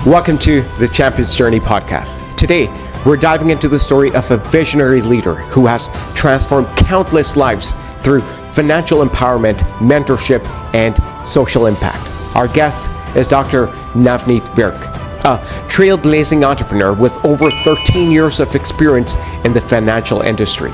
Welcome to the Champions Journey podcast. Today, we're diving into the story of a visionary leader who has transformed countless lives through financial empowerment, mentorship, and social impact. Our guest is Dr. Navneet Virk, a trailblazing entrepreneur with over 13 years of experience in the financial industry.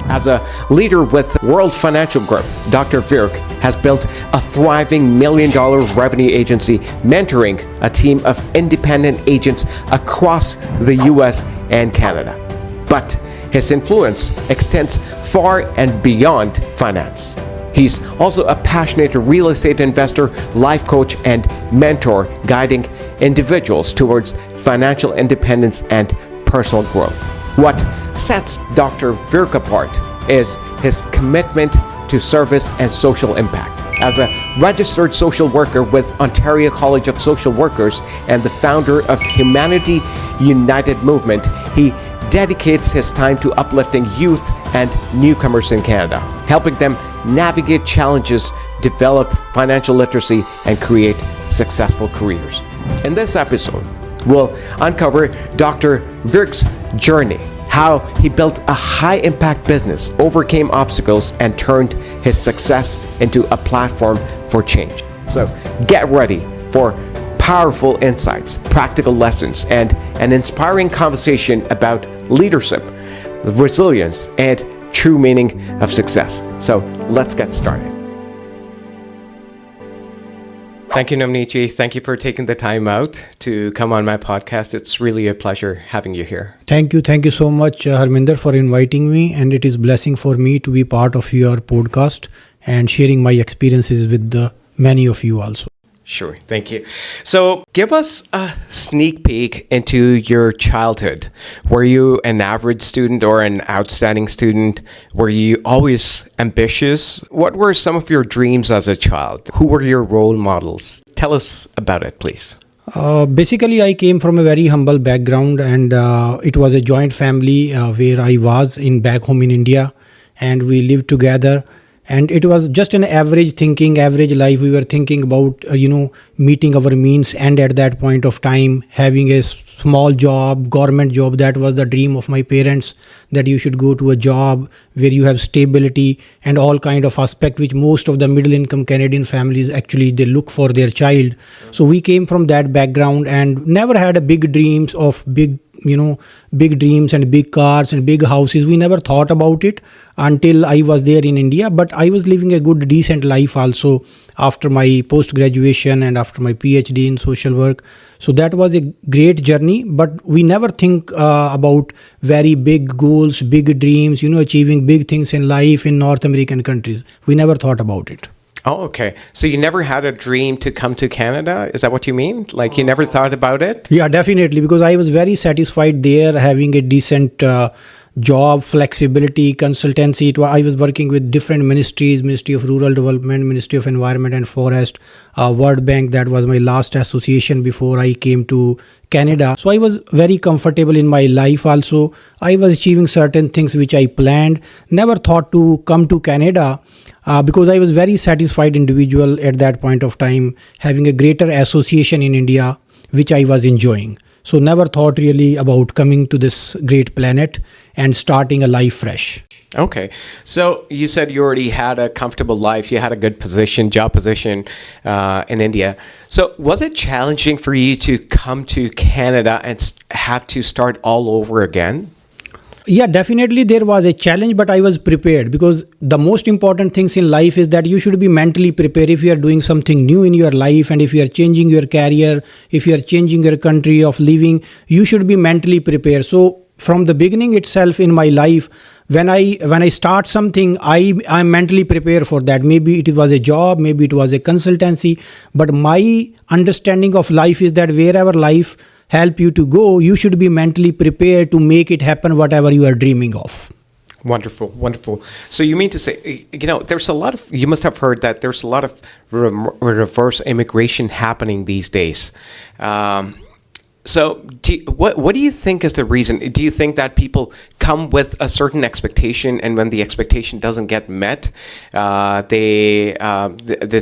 As a leader with World Financial Group, Dr. Virk has built a thriving $1 million revenue agency, mentoring a team of independent agents across the US and Canada. But his influence extends far and beyond finance. He's also a passionate real estate investor, life coach, and mentor, guiding individuals towards financial independence and personal growth. What sets Dr. Virk apart is his commitment to service and social impact. As a registered social worker with Ontario College of Social Workers and the founder of Humanity United Movement, he dedicates his time to uplifting youth and newcomers in Canada, helping them navigate challenges, develop financial literacy, and create successful careers. In this episode, we'll uncover Dr. Virk's journey, how he built a high-impact business, overcame obstacles, and turned his success into a platform for change. So get ready for powerful insights, practical lessons, and an inspiring conversation about leadership, resilience, and true meaning of success. So let's get started. Thank you, Navneet. Thank you for taking the time out to come on my podcast. It's really a pleasure having you here. Thank you. Thank you so much, Harminder, for inviting me. And it is a blessing for me to be part of your podcast and sharing my experiences with many of you also. Sure. Thank you. So give us a sneak peek into your childhood. Were you an average student or an outstanding student? Were you always ambitious? What were some of your dreams as a child? Who were your role models? Tell us about it, please. Basically, I came from a very humble background, and it was a joint family where I was back home in India, and we lived together. And it was just an average life. We were thinking about, meeting our means, and at that point of time, having a small job, government job. That was the dream of my parents, that you should go to a job where you have stability and all kind of aspect, which most of the middle income Canadian families actually, they look for their child. So we came from that background and never had a big dreams of big dreams and big cars and big houses. We never thought about it until I was there in India. But I was living a good, decent life also after my post-graduation and after my PhD in social work. So that was a great journey. But we never think about very big goals, big dreams, achieving big things in life in North American countries. We never thought about it. Oh, okay. So you never had a dream to come to Canada? Is that what you mean? Like you never thought about it? Yeah, definitely. Because I was very satisfied there, having a decent job, flexibility, consultancy. I was working with different ministries, Ministry of Rural Development, Ministry of Environment and Forest, World Bank. That was my last association before I came to Canada. So I was very comfortable in my life also. I was achieving certain things which I planned. Never thought to come to Canada because I was very satisfied individual at that point of time, having a greater association in India, which I was enjoying. So never thought really about coming to this great planet and starting a life fresh. Okay. So you said you already had a comfortable life. You had a good job position in India. So was it challenging for you to come to Canada and have to start all over again? Yeah, definitely there was a challenge, but I was prepared, because the most important things in life is that you should be mentally prepared. If you are doing something new in your life, and if you are changing your career, if you are changing your country of living, you should be mentally prepared. So from the beginning itself in my life, when I start something, I'm mentally prepared for that. Maybe it was a job, maybe it was a consultancy, but my understanding of life is that wherever life help you to go, you should be mentally prepared to make it happen, whatever you are dreaming of. Wonderful, wonderful. So you mean to say, there's a lot of, you must have heard that there's a lot of reverse immigration happening these days. So, what do you think is the reason? Do you think that people come with a certain expectation, and when the expectation doesn't get met, they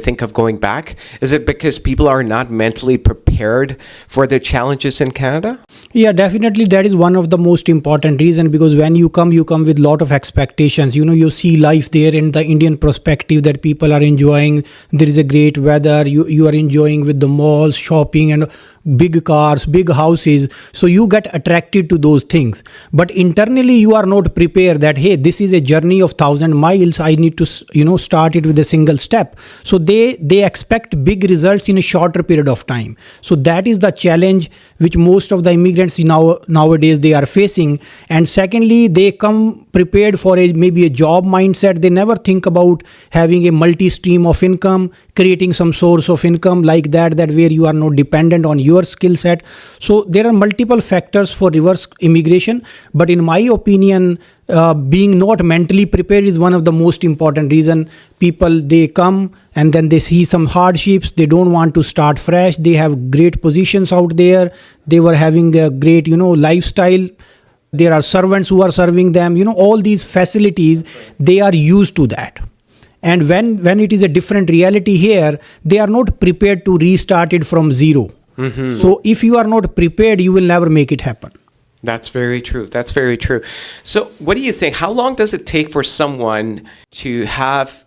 think of going back? Is it because people are not mentally prepared for the challenges in Canada? Yeah, definitely. That is one of the most important reason, because when you come with lot of expectations. You see life there in the Indian perspective, that people are enjoying. There is a great weather. You are enjoying with the malls, shopping, and big cars, big houses. So you get attracted to those things. But internally, you are not prepared that, hey, this is a journey of 1,000 miles. I need to, start it with a single step. So they expect big results in a shorter period of time. So that is the challenge which most of the immigrants nowadays they are facing. And secondly, they come prepared for maybe a job mindset. They never think about having a multi-stream of income, creating some source of income like that where you are not dependent on your skill set. So there are multiple factors for reverse immigration. But in my opinion, being not mentally prepared is one of the most important reason. People, they come and then they see some hardships. They don't want to start fresh. They have great positions out there. They were having a great, lifestyle. There are servants who are serving them. All these facilities, they are used to that. And when it is a different reality here, they are not prepared to restart it from zero. Mm-hmm. So if you are not prepared, you will never make it happen. That's very true. That's very true. So what do you think? How long does it take for someone to have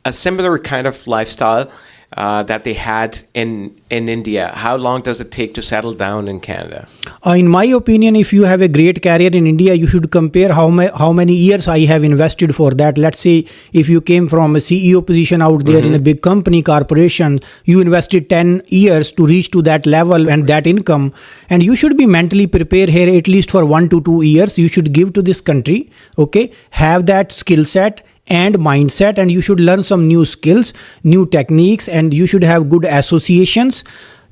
a similar kind of lifestyle that they had in India? How long does it take to settle down in Canada? In my opinion, if you have a great career in India, you should compare how many years I have invested for that. Let's say if you came from a CEO position out there in a big company, corporation, you invested 10 years to reach to that level and that income. And you should be mentally prepared here at least for 1 to 2 years. You should give to this country, okay? Have that skill set and mindset, and you should learn some new skills, new techniques, and you should have good associations.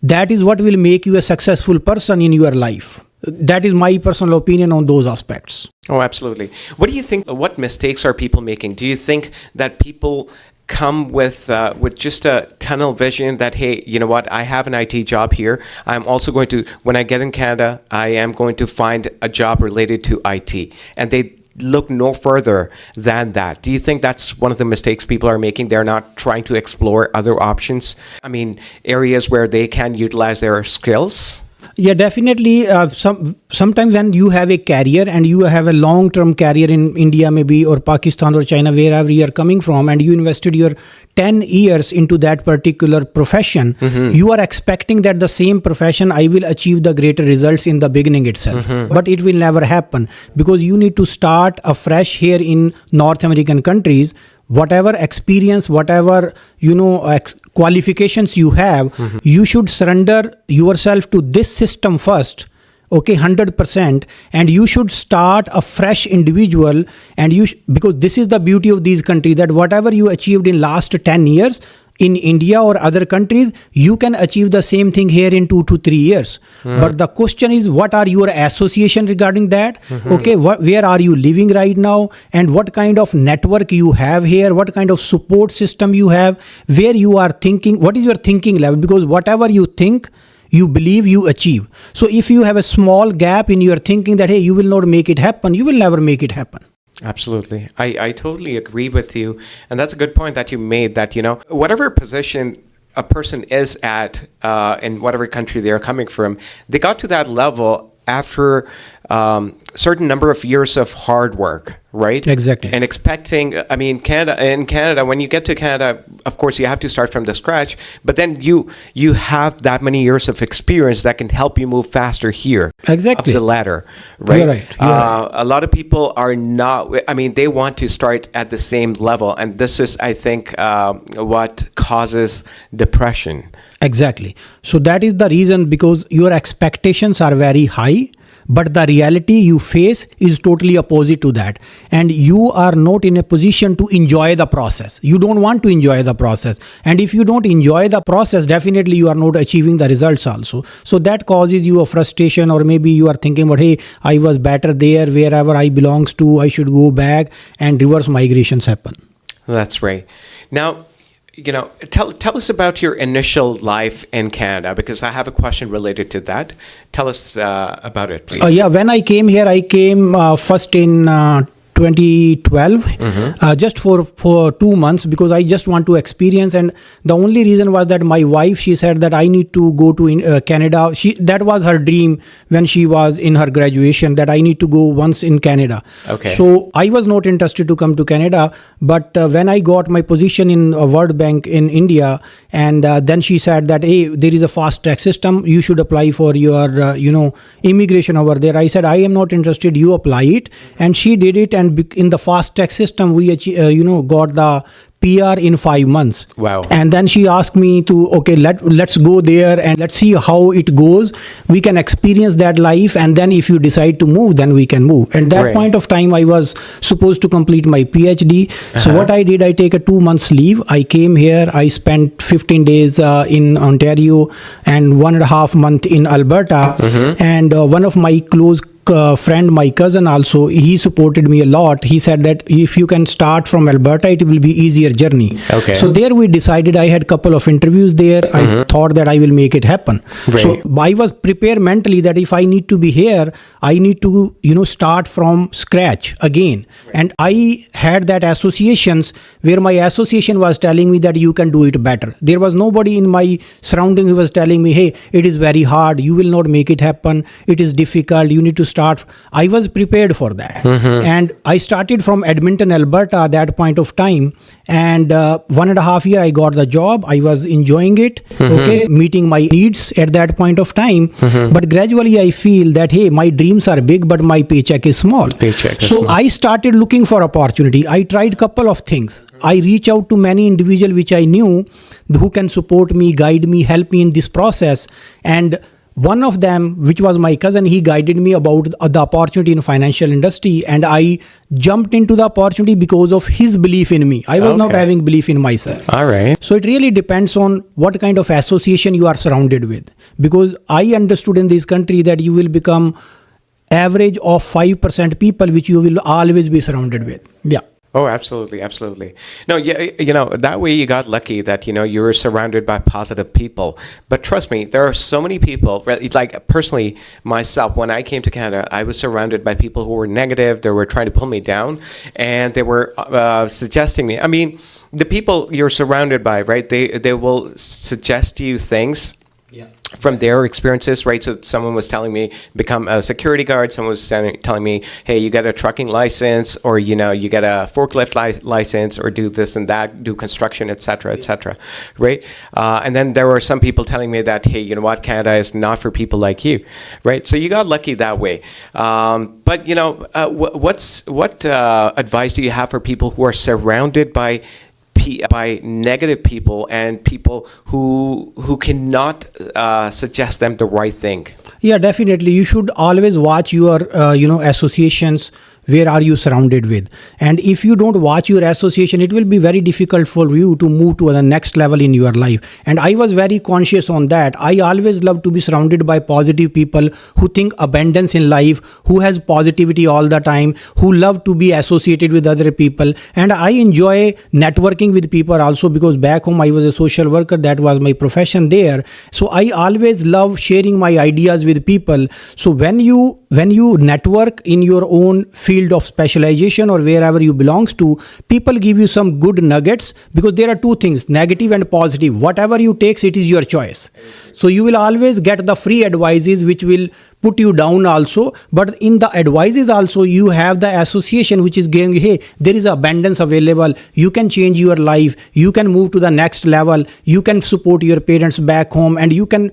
That is what will make you a successful person in your life. That is my personal opinion on those aspects. Oh, absolutely. What do you think? What mistakes are people making? Do you think that people come with just a tunnel vision that, hey, you know what, I have an IT job here. I'm also going to, when I get in Canada, I am going to find a job related to IT. And they look no further than that. Do you think that's one of the mistakes people are making? They're not trying to explore other options. I mean, areas where they can utilize their skills? Yeah, definitely. Sometimes when you have a career and you have a long-term career in India, maybe, or Pakistan or China, wherever you are coming from, and you invested your 10 years into that particular profession, you are expecting that the same profession, I will achieve the greater results in the beginning itself. But it will never happen, because you need to start afresh here in North American countries. Whatever experience, whatever, qualifications you have, you should surrender yourself to this system first, okay, 100%, and you should start a fresh individual. And because this is the beauty of these countries, that whatever you achieved in last 10 years in India or other countries, you can achieve the same thing here in 2 to 3 years. But the question is, what are your association regarding that? Okay, where are you living right now? And what kind of network you have here? What kind of support system you have? Where you are thinking? What is your thinking level? Because whatever you think, you believe, you achieve. So if you have a small gap in your thinking that, hey, you will not make it happen, you will never make it happen. Absolutely. I totally agree with you. And that's a good point that you made, that, whatever position a person is at in whatever country they're coming from, they got to that level after certain number of years of hard work, right? Exactly. And expecting, in Canada, when you get to Canada, of course, you have to start from the scratch, but then you have that many years of experience that can help you move faster here. Exactly. Up the ladder, right? You're right. A lot of people are not, they want to start at the same level. And this is, I think, what causes depression. Exactly. So that is the reason, because your expectations are very high, but the reality you face is totally opposite to that. And you are not in a position to enjoy the process. You don't want to enjoy the process. And if you don't enjoy the process, definitely you are not achieving the results also. So that causes you a frustration, or maybe you are thinking about, hey, I was better there, wherever I belongs to, I should go back, and reverse migrations happen. That's right. Now, tell us about your initial life in Canada, because I have a question related to that. Tell us about it, please. Yeah, when I came here, I came first in 2012, just for 2 months, because I just want to experience. And the only reason was that my wife, she said that I need to go to Canada. That was her dream when she was in her graduation, that I need to go once in Canada. Okay. So I was not interested to come to Canada, but when I got my position in World Bank in India, and then she said that, hey, there is a fast track system, you should apply for your immigration over there. I said, I am not interested, you apply it. And she did it, and in the fast track system we got the PR in 5 months. Wow. And then she asked me to, okay, let's go there and let's see how it goes. We can experience that life, and then if you decide to move, then we can move. At that point of time, I was supposed to complete my PhD. So what I did, I take a 2 months leave. I came here. I spent 15 days in Ontario and 1.5 months in Alberta. And one of my close friend, my cousin also, he supported me a lot. He said that if you can start from Alberta, it will be easier journey. Okay. So there we decided, I had couple of interviews there. I thought that I will make it happen. Right. So I was prepared mentally that if I need to be here, I need to, start from scratch again. Right. And I had that associations where my association was telling me that you can do it better. There was nobody in my surrounding who was telling me, hey, it is very hard, you will not make it happen, it is difficult, you need to start. I was prepared for that. And I started from Edmonton, Alberta at that point of time. And 1.5 years I got the job. I was enjoying it, meeting my needs at that point of time. But gradually I feel that, hey, my dreams are big, but my paycheck is small. I started looking for opportunity. I tried couple of things. I reached out to many individuals which I knew who can support me, guide me, help me in this process. And one of them, which was my cousin, he guided me about the opportunity in financial industry, and I jumped into the opportunity because of his belief in me. I was not having belief in myself. All right. So it really depends on what kind of association you are surrounded with, because I understood in this country that you will become average of 5% people which you will always be surrounded with. Yeah. Oh, absolutely, absolutely. No, yeah, that way you got lucky that, you were surrounded by positive people. But trust me, there are so many people, like personally, myself, when I came to Canada, I was surrounded by people who were negative. They were trying to pull me down, and they were suggesting me. I mean, the people you're surrounded by, right, they will suggest to you things from their experiences, right? So someone was telling me become a security guard. Someone was telling me, hey, you get a trucking license, or you get a forklift license, or do this and that, do construction, etc., right? And then there were some people telling me that, hey, you know what, Canada is not for people like you, right? So you got lucky that way. But what advice do you have for people who are surrounded by negative people and people who cannot suggest them the right thing? Yeah, definitely. You should always watch your associations. Where are you surrounded with? And if you don't watch your association, it will be very difficult for you to move to the next level in your life. And I was very conscious on that. I always love to be surrounded by positive people who think abundance in life, who has positivity all the time, who love to be associated with other people. And I enjoy networking with people also, because back home I was a social worker. That was my profession there. So I always love sharing my ideas with people. So when you network in your own field of specialization or wherever you belongs to, people give you some good nuggets, because there are two things, negative and positive. Whatever you take, it is your choice. So you will always get the free advices which will put you down also, but in the advices also you have the association which is giving, hey, there is abundance available, you can change your life, you can move to the next level, you can support your parents back home, and you can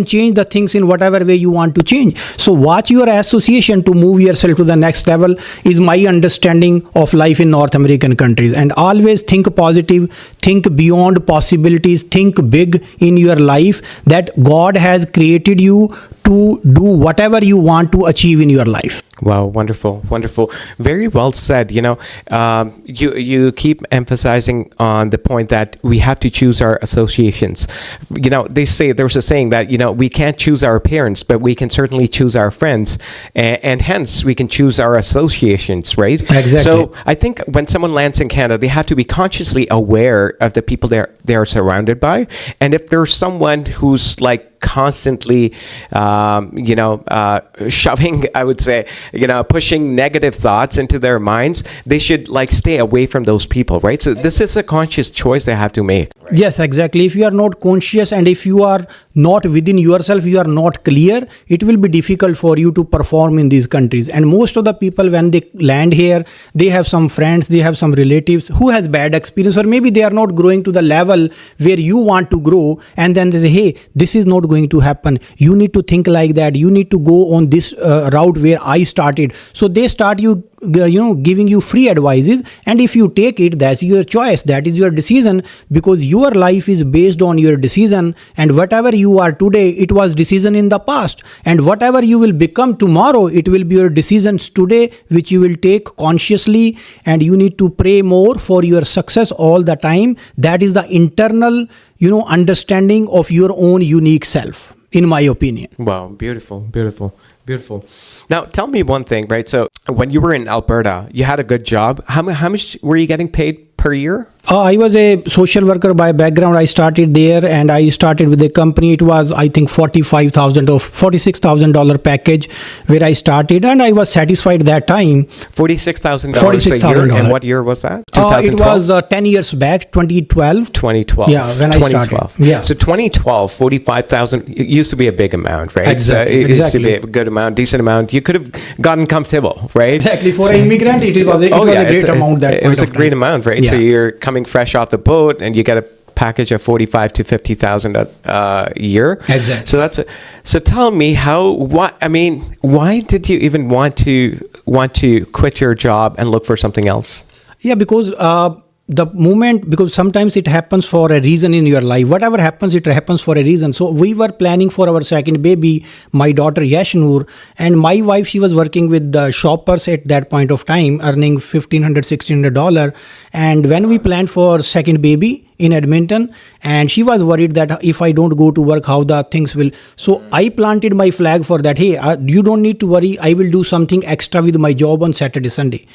change the things in whatever way you want to change. So watch your association to move yourself to the next level is my understanding of life in North American countries. And always think positive, think beyond possibilities, think big in your life, that God has created you to do whatever you want to achieve in your life. Wow, wonderful, wonderful. Very well said. You keep emphasizing on the point that we have to choose our associations. They say there's a saying that we can't choose our parents, but we can certainly choose our friends, and hence we can choose our associations, right? Exactly. So I think when someone lands in Canada, they have to be consciously aware of the people they are surrounded by, and if there's someone who's like constantly shoving, I would say, pushing negative thoughts into their minds, they should like stay away from those people, right? So this is a conscious choice they have to make. Yes, exactly. If you are not conscious and if you are not within yourself, you are not clear, it will be difficult for you to perform in these countries. And most of the people, when they land here, they have some friends, they have some relatives who has bad experience, or maybe they are not growing to the level where you want to grow. And then they say, hey, this is not going to happen. You need to think like that. You need to go on this route where I started. So they start giving you free advices, and if you take it, that's your choice, that is your decision, because your life is based on your decision, and whatever you are today, it was decision in the past, and whatever you will become tomorrow, it will be your decisions today, which you will take consciously. And you need to pray more for your success all the time. That is the internal understanding of your own unique self, in my opinion. Wow, beautiful, beautiful, beautiful. Now, tell me one thing, right? So when you were in Alberta, you had a good job. How much were you getting paid per year? I was a social worker by background. I started there, and I started with a company. It was, I think, $45,000 or $46,000 package where I started, and I was satisfied that time. $46,000 a year. And what year was that? 2012? It was 10 years back, 2012. 2012. Yeah, when I started. Yeah. So 2012, 45,000 used to be a big amount, right? Exactly. It used to be a good amount, decent amount. You could have gotten comfortable, right? Exactly. For an immigrant, it was a great amount. It was a great amount, right? Yeah. So you're coming fresh off the boat, and you get a package of 45 to 50,000 a year. Exactly. So tell me why did you even want to quit your job and look for something else? Yeah, because because sometimes it happens for a reason in your life. Whatever happens, it happens for a reason. So we were planning for our second baby, my daughter Yashnur, and my wife, she was working with the shoppers at that point of time, earning $1,500, $1,600. And when we planned for second baby in Edmonton, and she was worried that if I don't go to work, how the things will. So I planted my flag for that. Hey, you don't need to worry. I will do something extra with my job on Saturday, Sunday.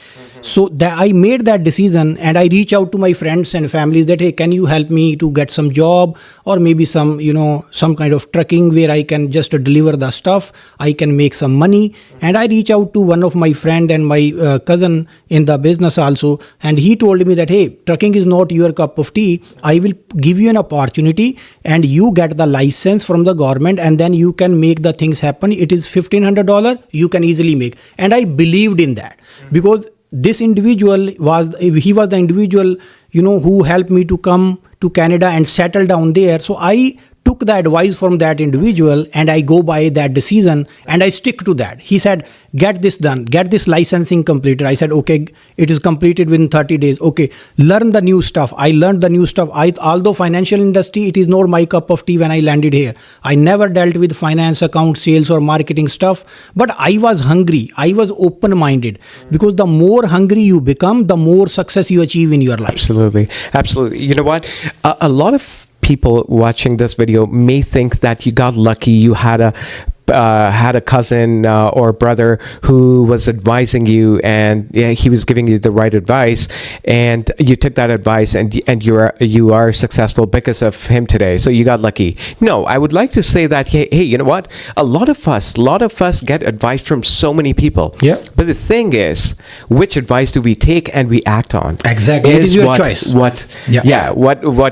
So that I made that decision, and I reach out to my friends and families that, hey, can you help me to get some job, or maybe some kind of trucking where I can just deliver the stuff, I can make some money. And I reach out to one of my friend and my cousin in the business also, and he told me that, hey, trucking is not your cup of tea. I will give you an opportunity, and you get the license from the government, and then you can make the things happen. It is $1,500 you can easily make. And I believed in that, because this individual was the individual, who helped me to come to Canada and settle down there. So I took the advice from that individual, and I go by that decision, and I stick to that. He said, get this done, get this licensing completed. I said, okay, it is completed within 30 days. Okay, learn the new stuff. I learned the new stuff. Although financial industry, it is not my cup of tea when I landed here. I never dealt with finance, account, sales, or marketing stuff, but I was hungry. I was open-minded, because the more hungry you become, the more success you achieve in your life. Absolutely. Absolutely. You know what? A lot of people watching this video may think that you got lucky, you had a cousin or brother who was advising you, and he was giving you the right advice, and you took that advice, and you are successful because of him today. So you got lucky. No, I would like to say that, hey, you know what? A lot of us get advice from so many people. Yeah. But the thing is, which advice do we take and we act on? Exactly. It is your choice. What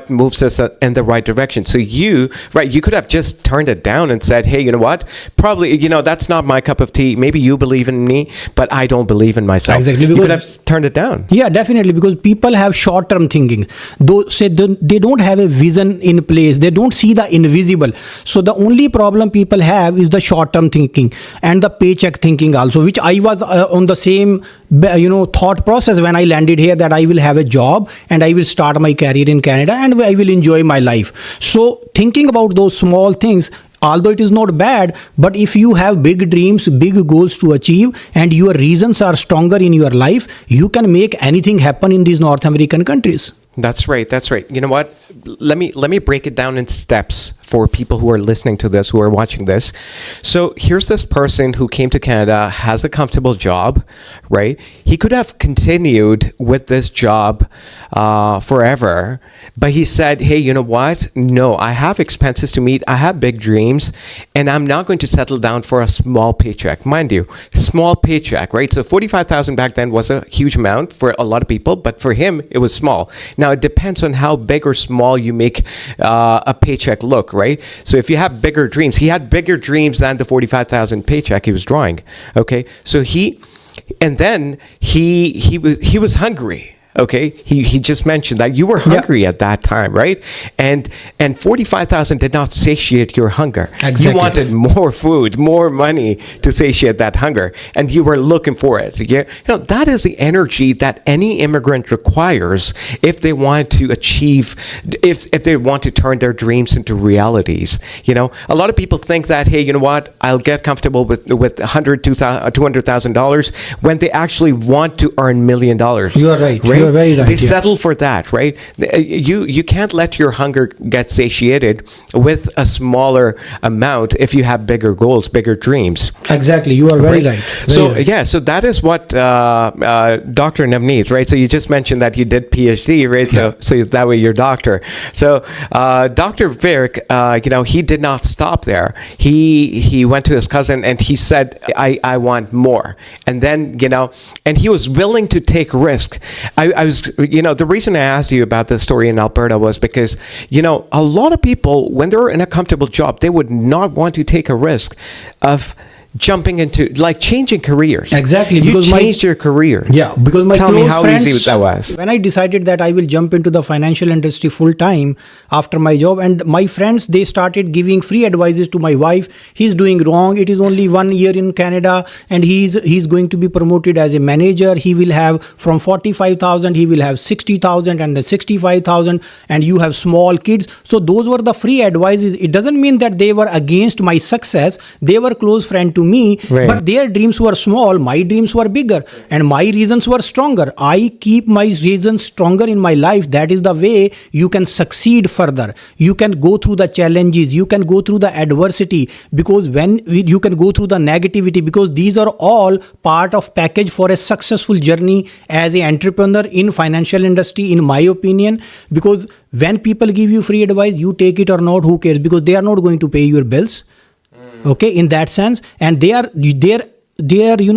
moves us in the right direction. So you could have just turned it down and said, hey, you know what? Probably, that's not my cup of tea. Maybe you believe in me, but I don't believe in myself. Exactly. You could have turned it down. Yeah, definitely. Because people have short-term thinking. They don't have a vision in place. They don't see the invisible. So the only problem people have is the short-term thinking and the paycheck thinking also, which I was on the same thought process when I landed here, that I will have a job and I will start my career in Canada and I will enjoy my life. So thinking about those small things, although it is not bad, but if you have big dreams, big goals to achieve, and your reasons are stronger in your life, you can make anything happen in these North American countries. That's right. That's right. You know what? Let me break it down in steps for people who are listening to this, who are watching this. So here's this person who came to Canada, has a comfortable job, right? He could have continued with this job forever, but he said, hey, you know what? No, I have expenses to meet. I have big dreams, and I'm not going to settle down for a small paycheck. Mind you, small paycheck, right? So $45,000 back then was a huge amount for a lot of people, but for him, it was small. Now, it depends on how big or small you make a paycheck look, right? So if you have bigger dreams, he had bigger dreams than the 45,000 paycheck he was drawing. Okay, so he was hungry. Okay, he just mentioned that you were hungry at that time, right? And 45,000 did not satiate your hunger. Exactly. You wanted more food, more money to satiate that hunger, and you were looking for it. You know, that is the energy that any immigrant requires if they want to achieve, if they want to turn their dreams into realities. You know, a lot of people think that, hey, you know what, I'll get comfortable with $200,000 when they actually want to earn $1 million. You are right. You're very right. They settle for that, right? You can't let your hunger get satiated with a smaller amount if you have bigger goals, bigger dreams. Exactly. You are very right. So that is what Dr. Navneet, right? So you just mentioned that you did PhD, right? Yeah. So that way you're doctor. So Dr. Virk, he did not stop there. He went to his cousin and he said, I want more. And then, and he was willing to take risk. I was, the reason I asked you about this story in Alberta was because, a lot of people, when they're in a comfortable job, they would not want to take a risk of jumping into, like, changing careers. Exactly. You because changed your career. Yeah, because my Tell me close how friends, easy that was. When I decided that I will jump into the financial industry full time after my job, and my friends, they started giving free advices to my wife. He's doing wrong. It is only 1 year in Canada, and he's going to be promoted as a manager. He will have from 45,000, he will have 60,000 and the 65,000, and you have small kids. So those were the free advices. It doesn't mean that they were against my success. They were close friend to me, right. But their dreams were small, my dreams were bigger, and my reasons were stronger. I keep my reasons stronger in my life. That is the way you can succeed further. You can go through the challenges, you can go through the adversity, because you can go through the negativity, because these are all part of package for a successful journey as an entrepreneur in financial industry, in my opinion. Because when people give you free advice, you take it or not, who cares? Because they are not going to pay your bills. Okay, in that sense, and their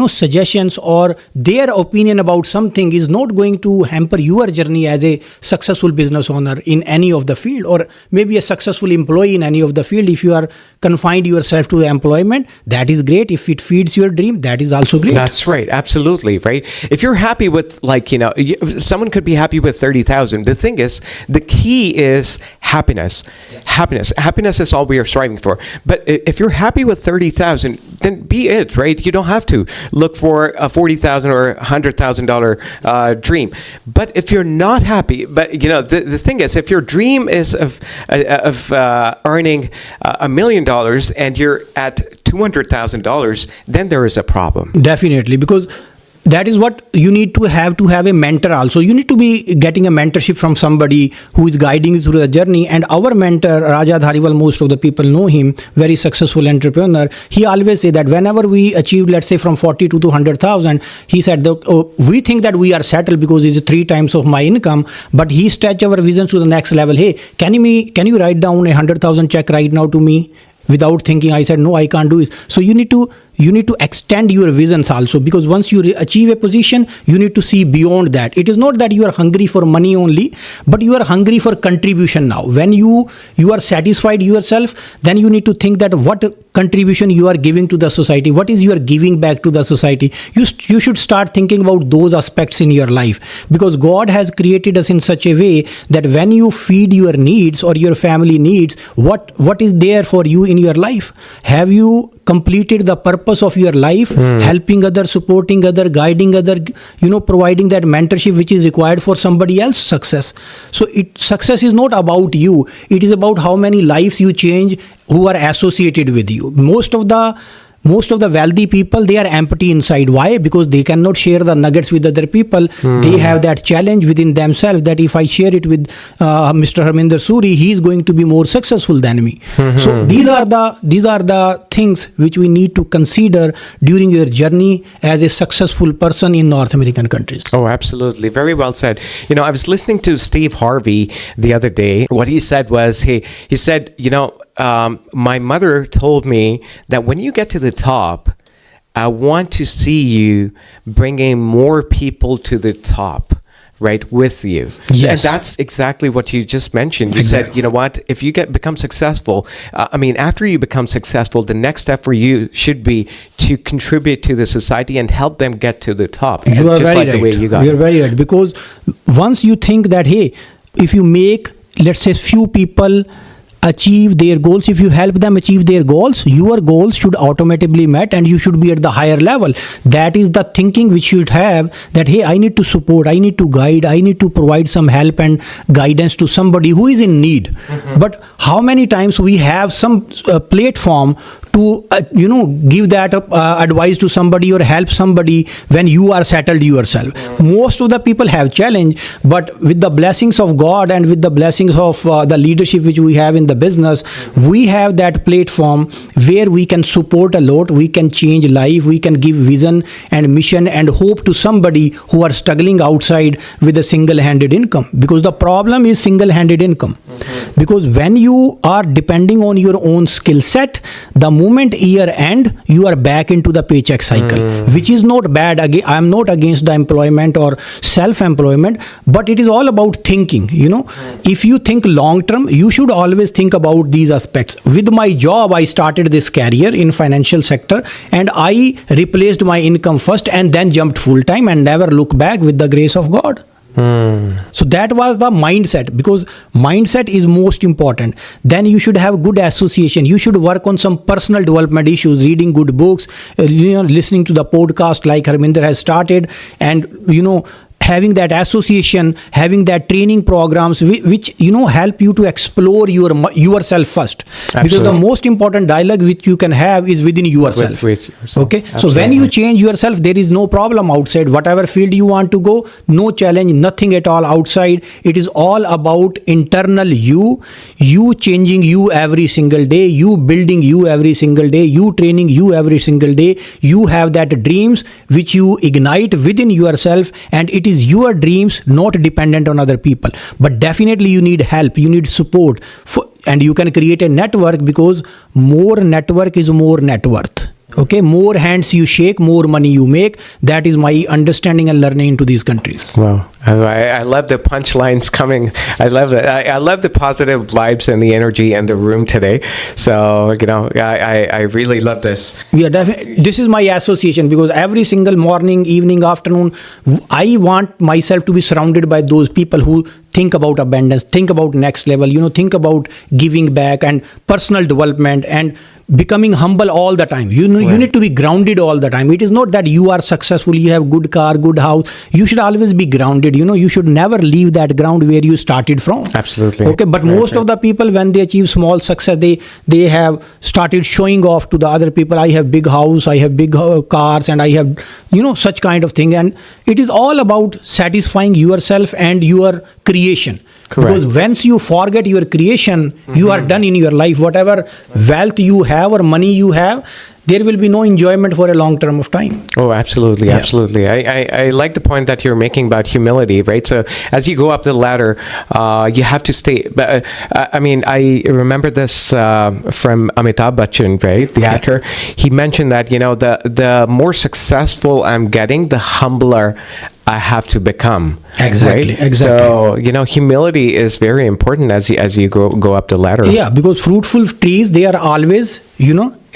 suggestions or their opinion about something is not going to hamper your journey as a successful business owner in any of the field, or maybe a successful employee in any of the field. If you are confined yourself to employment, that is great. If it feeds your dream, that is also great. That's right. Absolutely. Right. If you're happy with, someone could be happy with 30,000. The thing is, the key is happiness. Yeah. Happiness is all we are striving for. But if you're happy with 30,000, then be it, right? You don't have to look for a $40,000 or $100,000 dream. But if you're not happy, but the thing is, if your dream is of earning $1 million and you're at $200,000, then there is a problem. Definitely, because that is what you need to have a mentor also. You need to be getting a mentorship from somebody who is guiding you through the journey. And our mentor, Raja Dhariwal, most of the people know him, very successful entrepreneur. He always say that whenever we achieve, let's say from 40 to 200,000, he said, we think that we are settled because it's 3 times of my income, but he stretch our vision to the next level. Hey, can you write down a 100,000 check right now to me? Without thinking, I said, no, I can't do it. So you need to extend your visions also, because once you achieve a position, you need to see beyond that. It is not that you are hungry for money only, but you are hungry for contribution now. When you are satisfied yourself, then you need to think that what contribution you are giving to the society, what is you are giving back to the society. You should start thinking about those aspects in your life, because God has created us in such a way that when you feed your needs or your family needs, what is there for you in your life? Have you completed the purpose of your life, helping other, supporting other, guiding other, providing that mentorship which is required for somebody else's success. So success is not about you. It is about how many lives you change who are associated with you. Most of the wealthy people, they are empty inside. Why? Because they cannot share the nuggets with other people. They have that challenge within themselves that if I share it with Mr. Harminder Suri, he is going to be more successful than me. So these are the things which we need to consider during your journey as a successful person in North American countries. Oh, absolutely. Very well said. I was listening to Steve Harvey the other day. What he said was, he said, my mother told me that when you get to the top, I want to see you bringing more people to the top, right, with you. Yes. And that's exactly what you just mentioned. You said, you know what, if you become successful, after you become successful, the next step for you should be to contribute to the society and help them get to the top. You are just very like right. The way you got You're very right. Because once you think that, hey, if you make, let's say, few people achieve their goals, if you help them achieve their goals, your goals should automatically met and you should be at the higher level. That is the thinking which you should have, that hey, I need to support, I need to guide, I need to provide some help and guidance to somebody who is in need. But how many times we have some platform to give that advice to somebody or help somebody when you are settled yourself? Most of the people have challenge, but with the blessings of God and with the blessings of the leadership which we have in the business, we have that platform where we can support a lot, we can change life, we can give vision and mission and hope to somebody who are struggling outside with a single-handed income. Because the problem is single-handed income. Because when you are depending on your own skill set, the moment year end, you are back into the paycheck cycle, which is not bad. Again, I am not against the employment or self-employment, but it is all about thinking. If you think long term, you should always think about these aspects. With my job, I started this career in financial sector and I replaced my income first and then jumped full time and never look back with the grace of God. So that was the mindset, because mindset is most important. Then you should have good association. You should work on some personal development issues, reading good books, listening to the podcast like Harminder has started, and having that association, having that training programs which help you to explore yourself first. Absolutely. Because the most important dialogue which you can have is within yourself. With yourself. Okay. Absolutely. So when you change yourself, there is no problem outside. Whatever field you want to go, no challenge, nothing at all outside. It is all about internal you changing you every single day, you building you every single day, you training you every single day. You have that dreams which you ignite within yourself, and it is your dreams, not dependent on other people. But definitely you need help, you need support, and you can create a network, because more network is more net worth. Okay, more hands you shake, more money you make. That is my understanding and learning into these countries. Wow. I love the punchlines coming. I love it. I love the positive vibes and the energy in the room today. So, I really love this. Yeah, definitely. This is my association, because every single morning, evening, afternoon, I want myself to be surrounded by those people who think about abundance, think about next level, think about giving back and personal development and becoming humble all the time. You need to be grounded all the time. It is not that you are successful, you have good car, good house. You should always be grounded. You should never leave that ground where you started from. Absolutely. Okay, but most of the people, when they achieve small success, they have started showing off to the other people. I have big house, I have big cars, and I have such kind of thing. And it is all about satisfying yourself and your creation. Correct. Because once you forget your creation, you are done in your life. Whatever wealth you have or money you have, there will be no enjoyment for a long term of time. Oh, absolutely. Yeah. Absolutely. I like the point that you're making about humility, right? So as you go up the ladder, you have to stay. But I remember this from Amitabh Bachchan, right? The actor. He mentioned that, the more successful I'm getting, the humbler I have to become. Exactly. Right? Exactly. So, humility is very important as you go up the ladder. Yeah, because fruitful trees, they are always,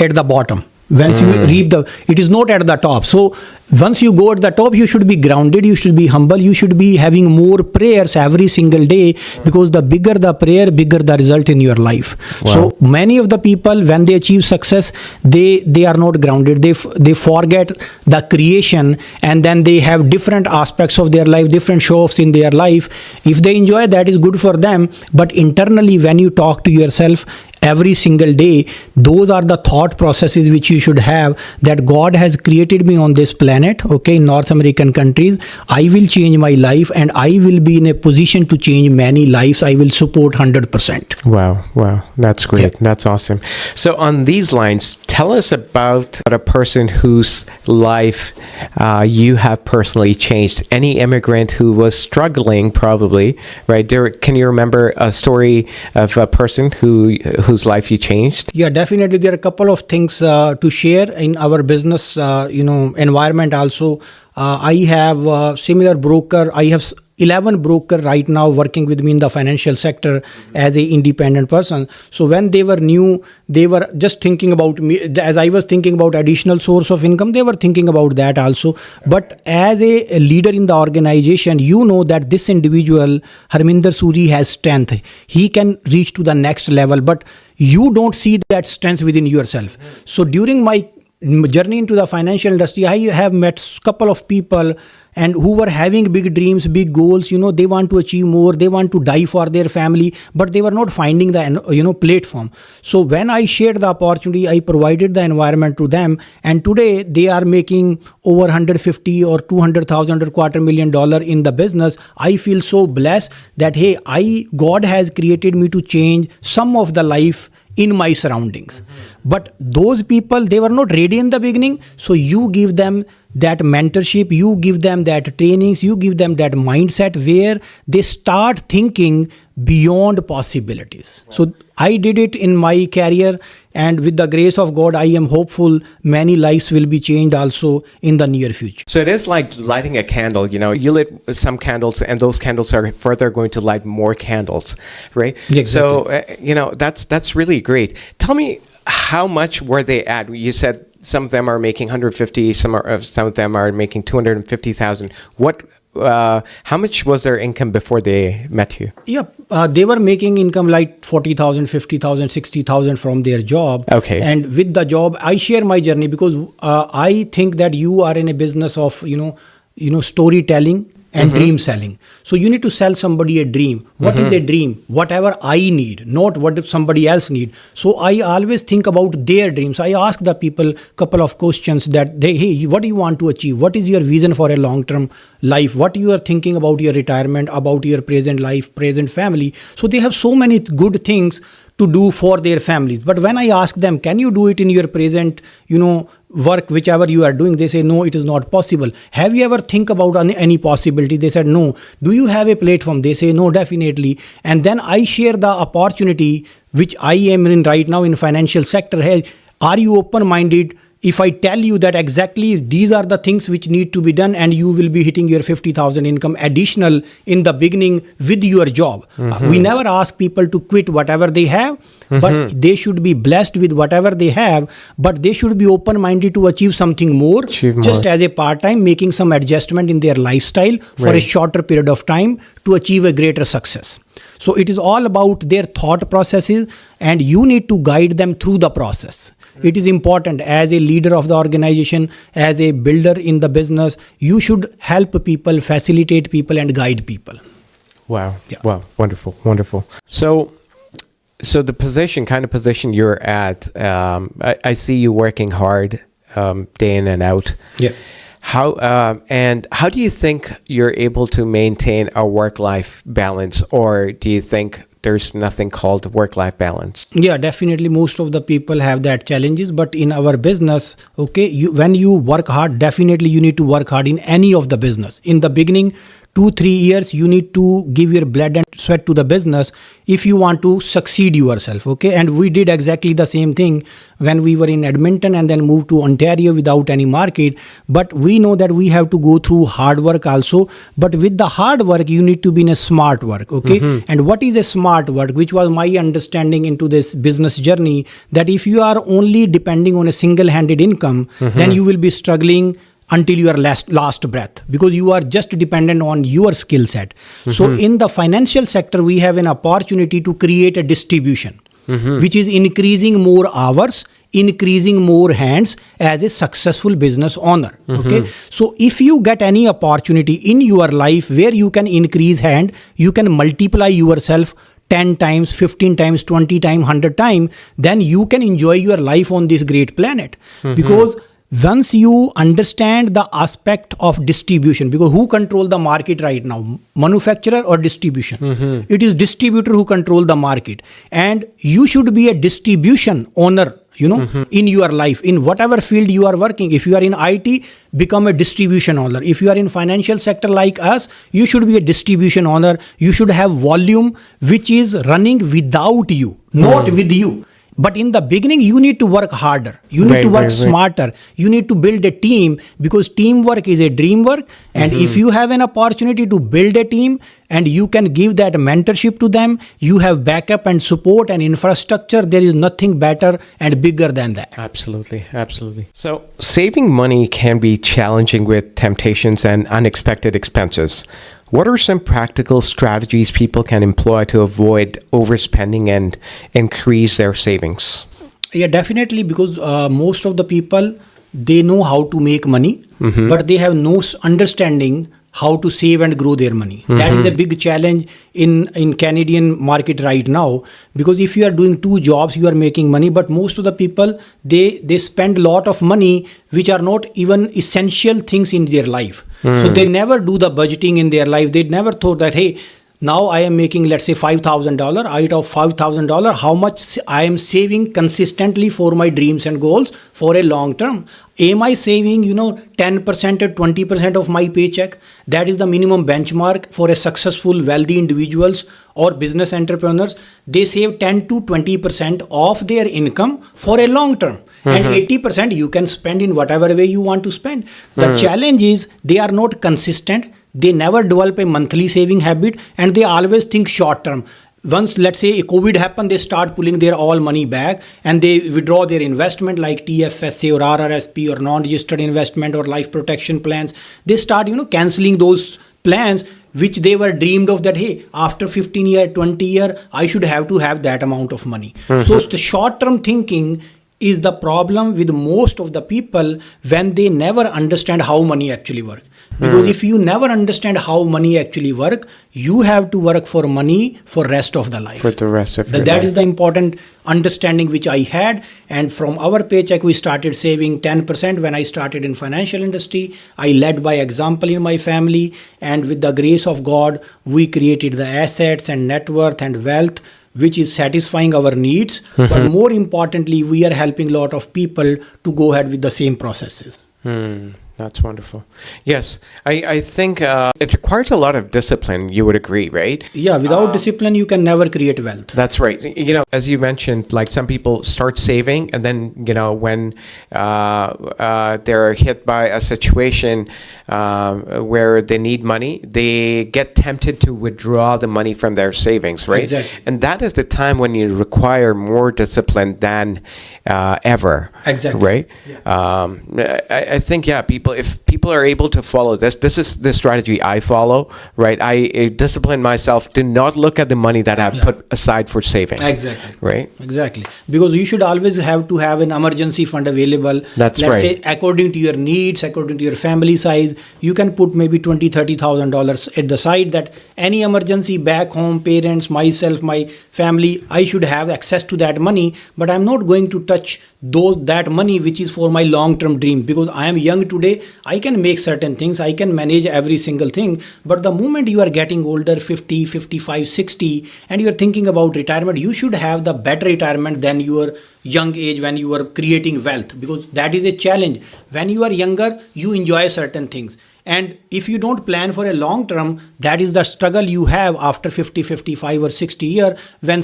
at the bottom. Once you reap it is not at the top. So once you go at the top, you should be grounded, you should be humble, you should be having more prayers every single day, because the bigger the prayer, bigger the result in your life. Wow. So many of the people, when they achieve success, they are not grounded. They forget the creation, and then they have different aspects of their life, different show-offs in their life. If they enjoy, that is good for them. But internally, when you talk to yourself every single day, those are the thought processes which you should have, that God has created me on this planet, okay, in North American countries. I will change my life, and I will be in a position to change many lives. I will support 100%. Wow, that's great. Yeah. That's awesome. So on these lines, tell us about a person whose life you have personally changed. Any immigrant who was struggling, probably, right? Can you remember a story of a person whose life you changed? Yeah, definitely. There are a couple of things to share in our business, environment also. I have a similar broker. I have 11 broker right now working with me in the financial sector as a independent person. So when they were new, they were just thinking about me. As I was thinking about additional source of income, they were thinking about that also. But as a leader in the organization, you know that this individual, Harminder Suri, has strength. He can reach to the next level, but you don't see that strength within yourself. So during my journey into the financial industry, I have met a couple of people and who were having big dreams, big goals. They want to achieve more, they want to die for their family, but they were not finding the platform. So when I shared the opportunity, I provided the environment to them, and today they are making over 150 or 200,000 or $250,000 in the business. I feel so blessed that God has created me to change some of the life in my surroundings. But those people, they were not ready in the beginning. So you give them that mentorship, you give them that trainings, you give them that mindset where they start thinking beyond possibilities. So I did it in my career, and with the grace of God, I am hopeful many lives will be changed also in the near future. So it is like lighting a candle. You lit some candles, and those candles are further going to light more candles, right? Exactly. So that's really great. Tell me, how much were they at? You said some of them are making 150, some of them are making 250,000. How much was their income before they met you? Yeah, they were making income like 40,000, 50,000, 60,000 from their job. Okay. And with the job, I share my journey because I think that you are in a business of, storytelling and dream selling. So you need to sell somebody a dream. What is a dream? Whatever I need, not what somebody else need. So I always think about their dreams. I ask the people a couple of questions that hey, what do you want to achieve? What is your vision for a long-term life? What you are thinking about your retirement, about your present life, present family? So they have so many good things to do for their families. But when I ask them, can you do it in your present, work, whichever you are doing, they say, no, it is not possible. Have you ever think about any possibility? They said, no. Do you have a platform? They say, no, definitely. And then I share the opportunity which I am in right now in financial sector. Hey, are you open-minded? If I tell you that exactly these are the things which need to be done, and you will be hitting your 50,000 income additional in the beginning with your job. We never ask people to quit whatever they have, but they should be blessed with whatever they have, but they should be open-minded to achieve something more, just as a part-time, making some adjustment in their lifestyle for a shorter period of time to achieve a greater success. So it is all about their thought processes, and you need to guide them through the process. It is important as a leader of the organization, as a builder in the business, you should help people, facilitate people, and guide people. Wow. Yeah. Wow. Wonderful. So the kind of position you're at, I see you working hard, day in and out. Yeah. How do you think you're able to maintain a work-life balance, or do you think there's nothing called work-life balance? Yeah, definitely. Most of the people have that challenges, but in our business, when you work hard, definitely you need to work hard in any of the business. In the beginning, 2-3 years you need to give your blood and sweat to the business if you want to succeed yourself. Okay, and we did exactly the same thing when we were in Edmonton and then moved to Ontario without any market. But we know that we have to go through hard work also, but with the hard work you need to be in a smart work. Okay, and what is a smart work, which was my understanding into this business journey, that if you are only depending on a single-handed income, then you will be struggling until your last breath, because you are just dependent on your skill set. So in the financial sector, we have an opportunity to create a distribution, which is increasing more hours, increasing more hands as a successful business owner. Okay, so if you get any opportunity in your life where you can increase hand, you can multiply yourself 10 times, 15 times, 20 times, 100 times, then you can enjoy your life on this great planet. Because once you understand the aspect of distribution, because who control the market right now, manufacturer or distribution? It is distributor who control the market, and you should be a distribution owner, in your life, in whatever field you are working. If you are in IT, become a distribution owner. If you are in financial sector like us, you should be a distribution owner. You should have volume which is running without you, not with you. But in the beginning, you need to work harder. You need to work smarter. You need to build a team, because teamwork is a dream work. And if you have an opportunity to build a team and you can give that mentorship to them, you have backup and support and infrastructure. There is nothing better and bigger than that. Absolutely. Absolutely. So saving money can be challenging with temptations and unexpected expenses. What are some practical strategies people can employ to avoid overspending and increase their savings? Yeah, definitely, because most of the people, they know how to make money, but they have no understanding how to save and grow their money. That is a big challenge in Canadian market right now, because if you are doing 2 jobs, you are making money, but most of the people, they spend a lot of money which are not even essential things in their life. So they never do the budgeting in their life. They never thought that, hey, now I am making, let's say, $5,000. Out of $5,000, how much I am saving consistently for my dreams and goals for a long term? Am I saving, 10% or 20% of my paycheck? That is the minimum benchmark for a successful, wealthy individuals or business entrepreneurs. They save 10 to 20% of their income for a long term. And 80% you can spend in whatever way you want to spend. The challenge is they are not consistent. They never develop a monthly saving habit, and they always think short term. Once, let's say, COVID happened, they start pulling their all money back and they withdraw their investment like TFSA or RRSP or non-registered investment or life protection plans. They start, canceling those plans which they were dreamed of, that, hey, after 15 year, 20 year, I should have to have that amount of money. So the short-term thinking is the problem with most of the people when they never understand how money actually works. Because if you never understand how money actually work, you have to work for money for rest of the life. For the rest of your life. That is the important understanding which I had. And from our paycheck, we started saving 10% when I started in financial industry. I led by example in my family. And with the grace of God, we created the assets and net worth and wealth which is satisfying our needs. But more importantly, we are helping a lot of people to go ahead with the same processes. That's wonderful. Yes, I think it requires a lot of discipline. You would agree, right? Yeah, without discipline, you can never create wealth. That's right. As you mentioned, like some people start saving, and then, when they're hit by a situation where they need money, they get tempted to withdraw the money from their savings, right? Exactly. And that is the time when you require more discipline than ever. Exactly. Right? Yeah. I think, if people are able to follow this is the strategy I follow, right? I discipline myself to not look at the money that I've put aside for saving. Exactly. Right? Exactly. Because you should always have to have an emergency fund available. Let's say according to your needs, according to your family size, you can put maybe $20,000-$30,000 at the side, that any emergency back home, parents, myself, my family, I should have access to that money, but I'm not going to touch that money which is for my long-term dream, because I am young today. I can make certain things, I can manage every single thing, but the moment you are getting older, 50, 55, 60, and you are thinking about retirement, you should have the better retirement than your young age when you are creating wealth, because that is a challenge. When you are younger, you enjoy certain things, And if you don't plan for a long term, that is the struggle you have after 50, 55 or 60 year, when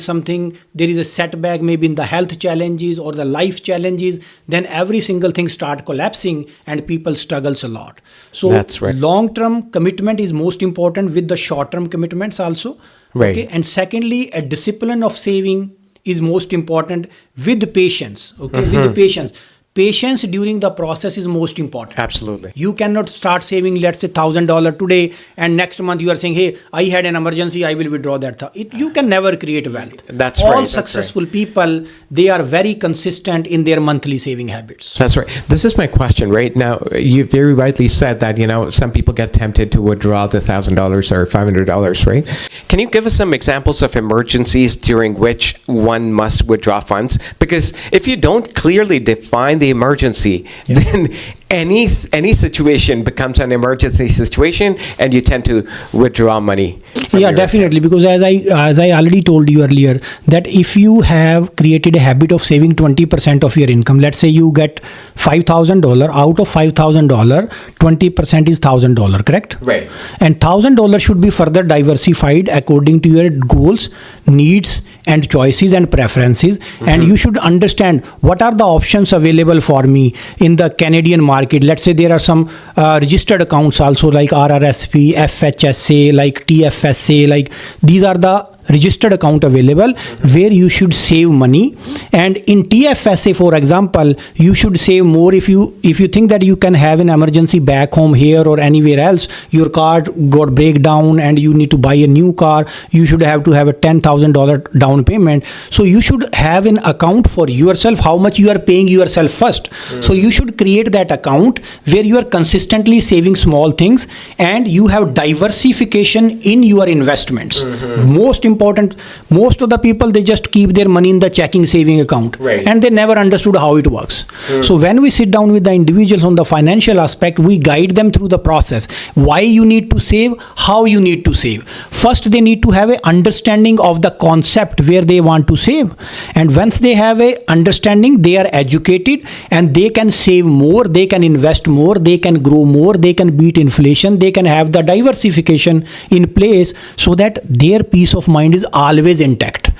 there is a setback, maybe in the health challenges or the life challenges, then every single thing start collapsing and people struggles a lot. So That's right. long-term commitment is most important, with the short-term commitments also. Right. Okay. And secondly, a discipline of saving is most important, with patience. Okay. With the patience. Patience during the process is most important. Absolutely. You cannot start saving, let's say $1,000 today, and next month you are saying, hey, I had an emergency, I will withdraw that. You can never create wealth. That's All right. That's successful people, they are very consistent in their monthly saving habits. That's right. This is my question, right? Now, you very rightly said that, some people get tempted to withdraw the $1,000 or $500, right? Can you give us some examples of emergencies during which one must withdraw funds? Because if you don't clearly define the emergency, then any situation becomes an emergency situation, and you tend to withdraw money. Yeah, definitely. Because as I already told you earlier, that if you have created a habit of saving 20% of your income, let's say you get $5,000, out of $5,000, 20% is $1,000, correct? Right. And $1,000 should be further diversified according to your goals, needs, and choices and preferences. And you should understand what are the options available for me in the Canadian market. Let's say there are some registered accounts also, like RRSP, FHSA, like TFSA, like these are the registered account available where you should save money. And in TFSA, for example, you should save more if you think that you can have an emergency back home here or anywhere else. Your car got breakdown and you need to buy a new car, you should have to have a $10,000 down payment. So you should have an account for yourself, how much you are paying yourself first. So you should create that account where you are consistently saving small things and you have diversification in your investments. Most important, most of the people, they just keep their money in the checking saving account, right, and they never understood how it works. So when we sit down with the individuals on the financial aspect, we guide them through the process, why you need to save, how you need to save. First, they need to have an understanding of the concept where they want to save, and once they have a understanding, they are educated and they can save more, they can invest more, they can grow more, they can beat inflation, they can have the diversification in place so that their peace of mind is always intact.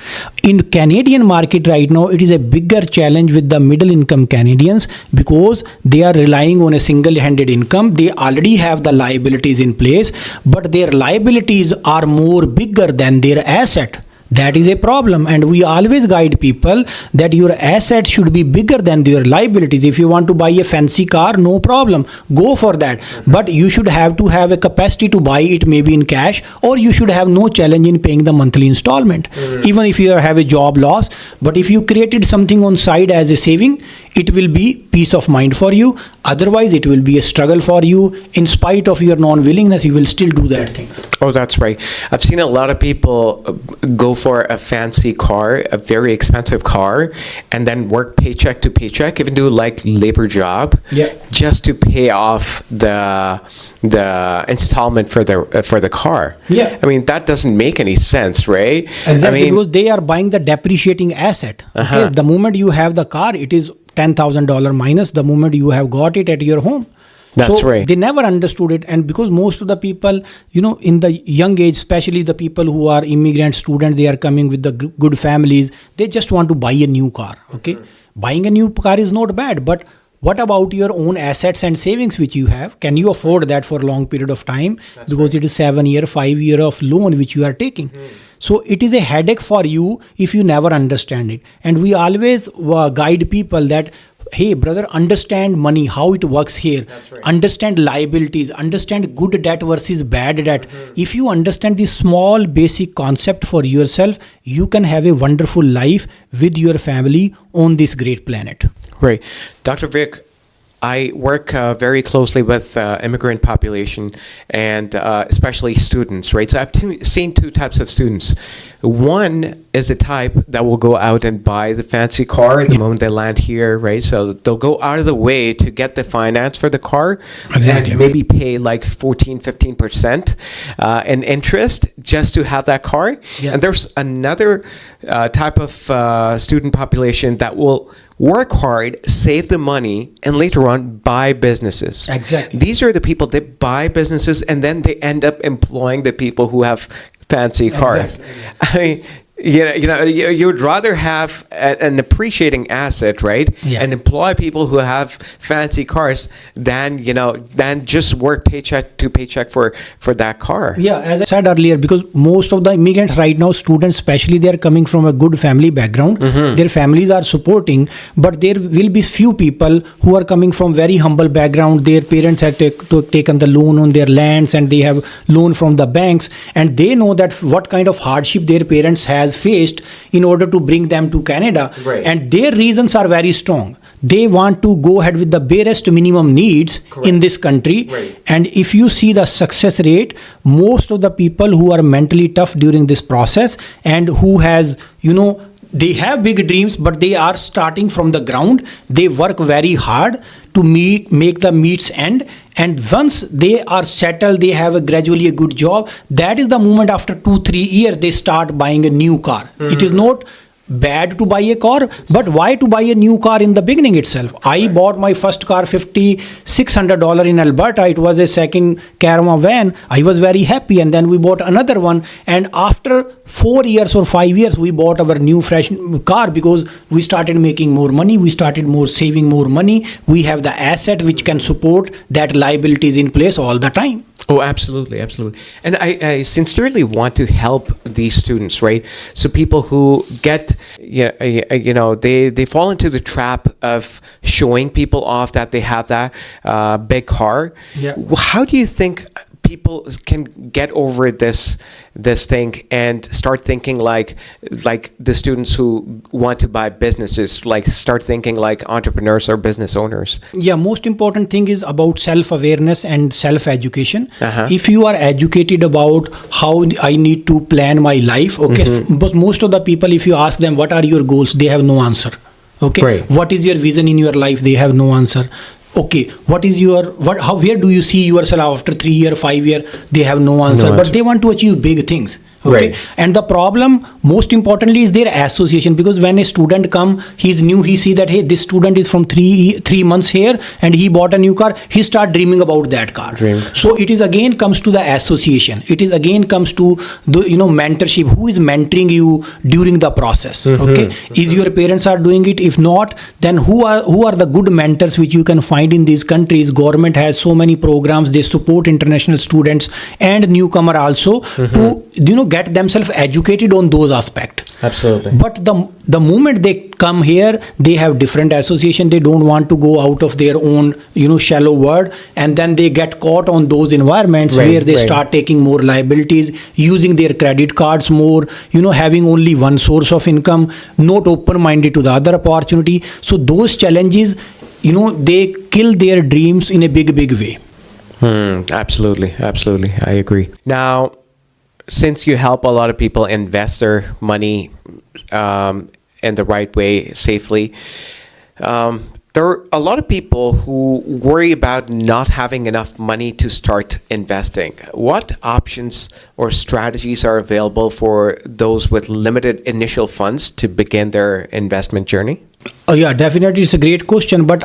In Canadian market right now, it is a bigger challenge with the middle income Canadians because they are relying on a single-handed income. They already have the liabilities in place, but their liabilities are more bigger than their asset. That is a problem, and we always guide people that your assets should be bigger than your liabilities. If you want to buy a fancy car, no problem, go for that, but you should have to have a capacity to buy it maybe in cash, or you should have no challenge in paying the monthly installment, even if you have a job loss. But if you created something on side as a saving, it will be peace of mind for you. Otherwise, it will be a struggle for you. In spite of your non-willingness, you will still do that things. Oh, that's right. I've seen a lot of people go for a fancy car, a very expensive car, and then work paycheck to paycheck, even do like labor job, just to pay off the installment for the car. Yeah. I mean, that doesn't make any sense, right? Exactly, because they are buying the depreciating asset. Okay? The moment you have the car, it is $10,000 minus the moment you have got it at your home. That's so right. They never understood it, and because most of the people, in the young age, especially the people who are immigrant students, they are coming with the good families, they just want to buy a new car. Okay, buying a new car is not bad, but what about your own assets and savings which you have? Can you afford that for a long period of time? Because it is 7 year, 5 year of loan which you are taking. So it is a headache for you if you never understand it. And we always guide people that, hey brother, understand money, how it works here. Understand liabilities, understand good debt versus bad debt. If you understand this small basic concept for yourself, you can have a wonderful life with your family on this great planet. Right. Dr. Virk, I work very closely with immigrant population and especially students, right? So I've seen two types of students. One is a type that will go out and buy the fancy car the moment they land here, right? So they'll go out of the way to get the finance for the car, and maybe pay like 14, 15% in interest just to have that car. And there's another type of student population that will work hard, save the money, and later on buy businesses. Exactly. These are the people that buy businesses, and then they end up employing the people who have fancy cars. Exactly. I mean, you would rather have an appreciating asset, right? Yeah. And employ people who have fancy cars than just work paycheck to paycheck for that car. Yeah, as I said earlier, because most of the immigrants right now, students especially, they are coming from a good family background. Their families are supporting, but there will be few people who are coming from very humble background. Their parents have taken the loan on their lands, and they have loan from the banks, and they know that what kind of hardship their parents has faced in order to bring them to Canada. Right. And their reasons are very strong. They want to go ahead with the barest minimum needs in this country. Right. And if you see the success rate, most of the people who are mentally tough during this process and who has, they have big dreams, but they are starting from the ground. They work very hard to make the meets end. And once they are settled, they have gradually a good job. That is the moment after 2-3 years, they start buying a new car. It is not bad to buy a car, but why to buy a new car in the beginning itself? I bought my first car $5,600 in Alberta. It was a second Caravan van. I was very happy, and then we bought another one, and after 4 years or 5 years we bought our new fresh car because we started making more money, we started saving more money, we have the asset which can support that liabilities in place all the time. Oh, absolutely, absolutely. And I sincerely want to help these students, right? So people who get, they fall into the trap of showing people off that they have that big car. Yeah. How do you think people can get over this thing and start thinking like the students who want to buy businesses, like start thinking like entrepreneurs or business owners? Yeah, most important thing is about self-awareness and self-education. If you are educated about how I need to plan my life, okay, but most of the people, if you ask them what are your goals, they have no answer. Okay, right. What is your vision in your life? They have no answer. Okay, what is your where do you see yourself after 3 year, 5 year? They have no answer, but they want to achieve big things. Okay, right. And the problem most importantly is their association, because when a student come, he's new, he see that hey, this student is from three months here and he bought a new car, he start dreaming about that car. So it is again comes to the association, it is again comes to the mentorship. Who is mentoring you during the process? Okay, is your parents are doing it? If not, then who are the good mentors which you can find in these countries? Government has so many programs, they support international students and newcomer also to get themselves educated on those aspects. Absolutely. But the moment they come here, they have different association. They don't want to go out of their own shallow world, and then they get caught on those environments where they start taking more liabilities, using their credit cards more, having only one source of income, not open-minded to the other opportunity. So those challenges, they kill their dreams in a big way. Absolutely, I agree. Now, since you help a lot of people invest their money in the right way, safely, there are a lot of people who worry about not having enough money to start investing. What options or strategies are available for those with limited initial funds to begin their investment journey? Yeah, definitely. It's a great question. But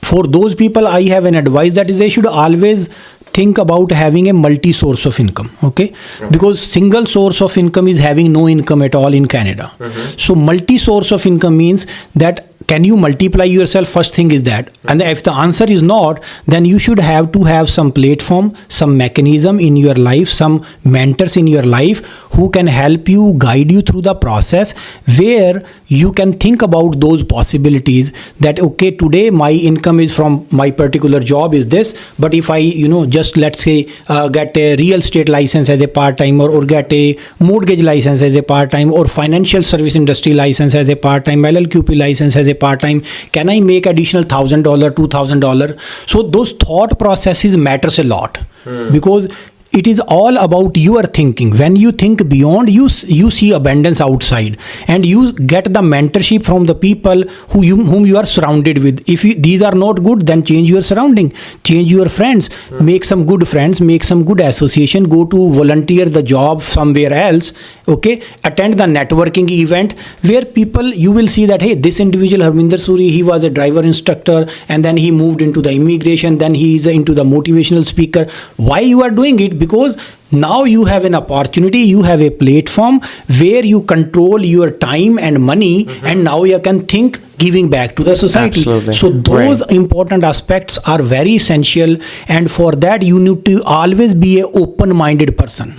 for those people, I have an advice that they should always think about having a multi-source of income, okay? Because single source of income is having no income at all in Canada. So multi-source of income means that can you multiply yourself? First thing is that. And if the answer is not, then you should have to have some platform, some mechanism in your life, some mentors in your life who can help you, guide you through the process, where you can think about those possibilities that, okay, today my income is from my particular job is this, but if I, just let's say get a real estate license as a part-time, or get a mortgage license as a part-time, or financial service industry license as a part-time, LLQP license as a part-time, can I make additional $1,000, $2,000? So those thought processes matters a lot, because it is all about your thinking. When you think beyond, you see abundance outside, and you get the mentorship from the people whom you are surrounded with. If these are not good, then change your surrounding, change your friends, make some good friends, make some good association, go to volunteer the job somewhere else. Okay, attend the networking event where people, you will see that, hey, this individual Harminder Suri, he was a driver instructor and then he moved into the immigration, then he is into the motivational speaker. Why you are doing it? Because now you have an opportunity, you have a platform where you control your time and money, and now you can think giving back to the society. Absolutely. So those important aspects are very essential, and for that you need to always be a open-minded person.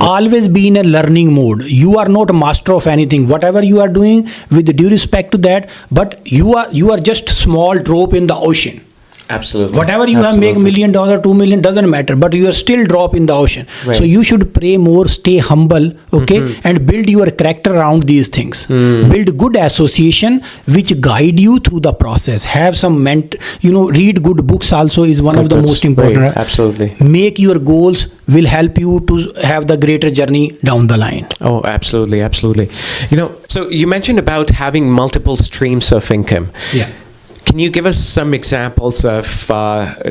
Always be in a learning mode. You are not a master of anything. Whatever you are doing, with due respect to that, but you are just small drop in the ocean. Absolutely. Whatever you have, make $1 million, $2 million, doesn't matter, but you are still drop in the ocean. Right. So you should pray more, stay humble, okay, and build your character around these things. Build good association which guide you through the process. Have some read good books also is one of the most important. Right. Absolutely. Make your goals will help you to have the greater journey down the line. Oh, absolutely, absolutely. So you mentioned about having multiple streams of income. Yeah. Can you give us some examples of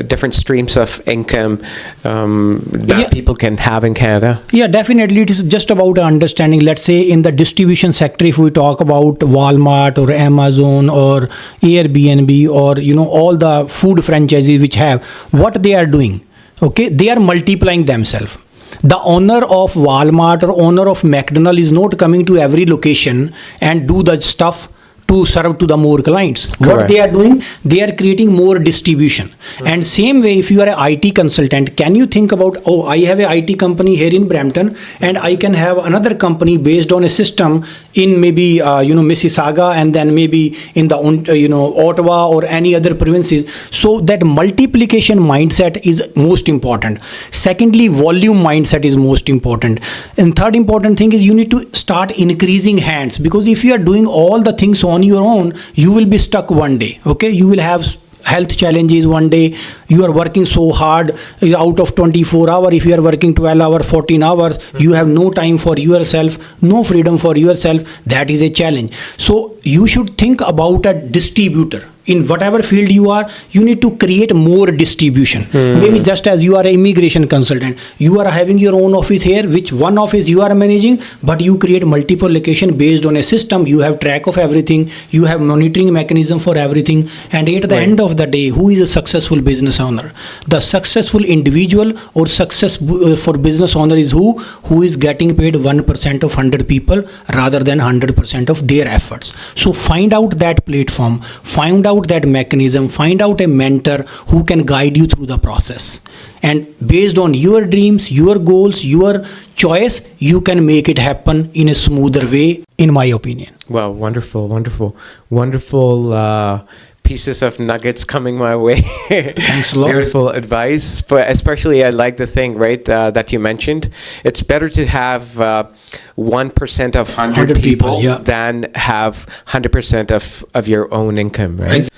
different streams of income that people can have in Canada? Yeah, definitely. It is just about understanding. Let's say in the distribution sector, if we talk about Walmart or Amazon or Airbnb or all the food franchises which have, what they are doing, okay, they are multiplying themselves. The owner of Walmart or owner of McDonald's is not coming to every location and do the stuff to serve to the more clients. Correct. What they are doing, they are creating more distribution. And same way, if you are an IT consultant, can you think about, oh, I have an IT company here in Brampton and I can have another company based on a system in maybe Mississauga, and then maybe in the Ottawa or any other provinces. So that multiplication mindset is most important. Secondly, volume mindset is most important. And third important thing is you need to start increasing hands, because if you are doing all the things on your own, you will be stuck one day. Okay, you will have health challenges one day. You are working so hard, out of 24 hours, if you are working 12 hours, 14 hours, you have no time for yourself, no freedom for yourself. That is a challenge. So you should think about a distributor. In whatever field you are, you need to create more distribution. Maybe just as you are an immigration consultant, you are having your own office here, which one office you are managing, but you create multiple locations based on a system. You have track of everything. You have monitoring mechanism for everything. And at the end of the day, who is a successful business owner? The successful individual or success for business owner is who is getting paid 1% of 100 people rather than 100% of their efforts. So find out that platform, find out that mechanism, find out a mentor who can guide you through the process, and based on your dreams, your goals, your choice, you can make it happen in a smoother way, in my opinion. Wow, wonderful pieces of nuggets coming my way. Thanks a lot. Beautiful advice. Especially I like the thing, right, that you mentioned. It's better to have 1% of 100 people than have 100% of your own income, right?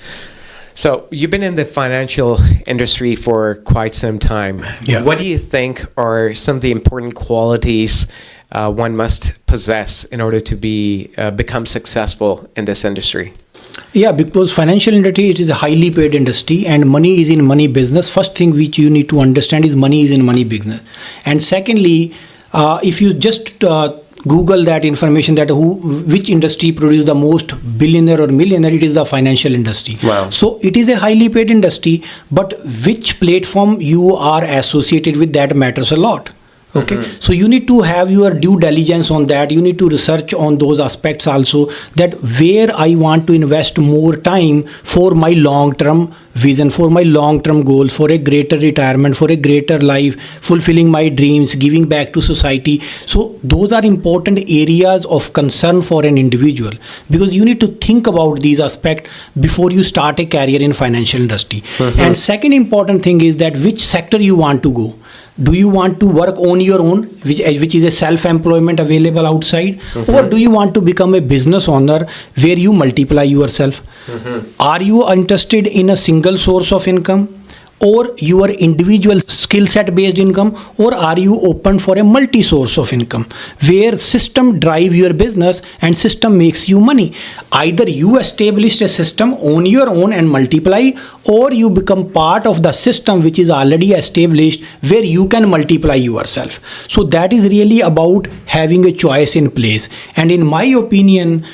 So you've been in the financial industry for quite some time. Yeah. What do you think are some of the important qualities one must possess in order to become successful in this industry? Yeah, because financial industry, it is a highly paid industry, and money is in money business. First thing which you need to understand is money is in money business. And secondly, if you just Google that information, that which industry produces the most billionaire or millionaire, it is the financial industry. Wow. So it is a highly paid industry, but which platform you are associated with, that matters a lot. Okay, so you need to have your due diligence on that. You need to research on those aspects also, that where I want to invest more time for my long-term vision, for my long-term goals, for a greater retirement, for a greater life, fulfilling my dreams, giving back to society. So those are important areas of concern for an individual, because you need to think about these aspects before you start a career in financial industry. And second important thing is that which sector you want to go. Do you want to work on your own, which is a self-employment available outside, or do you want to become a business owner where you multiply yourself? Are you interested in a single source of income, or your individual skill set based income, or are you open for a multi source of income where system drive your business and system makes you money? Either you establish a system on your own and multiply, or you become part of the system which is already established where you can multiply yourself. So that is really about having a choice in place. And in my opinion,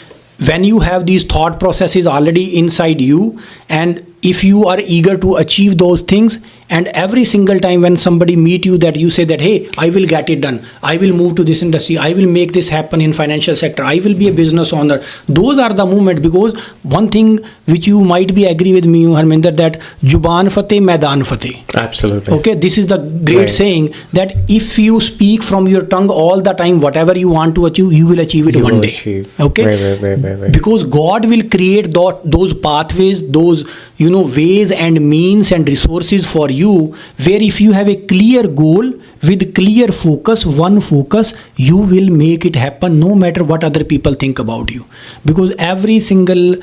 when you have these thought processes already inside you, and if you are eager to achieve those things, and every single time when somebody meet you that you say that, hey, I will get it done, I will move to this industry, I will make this happen in financial sector, I will be a business owner, those are the moment. Because one thing which you might be agree with me, Harminder, that Juban Fateh, Maidan Fateh. Absolutely. Okay, this is the great saying that if you speak from your tongue all the time, whatever you want to achieve, you will achieve it one day. Okay, Right. because God will create those pathways, those ways and means and resources for you, where if you have a clear goal with clear focus, one focus, you will make it happen no matter what other people think about you. Because every single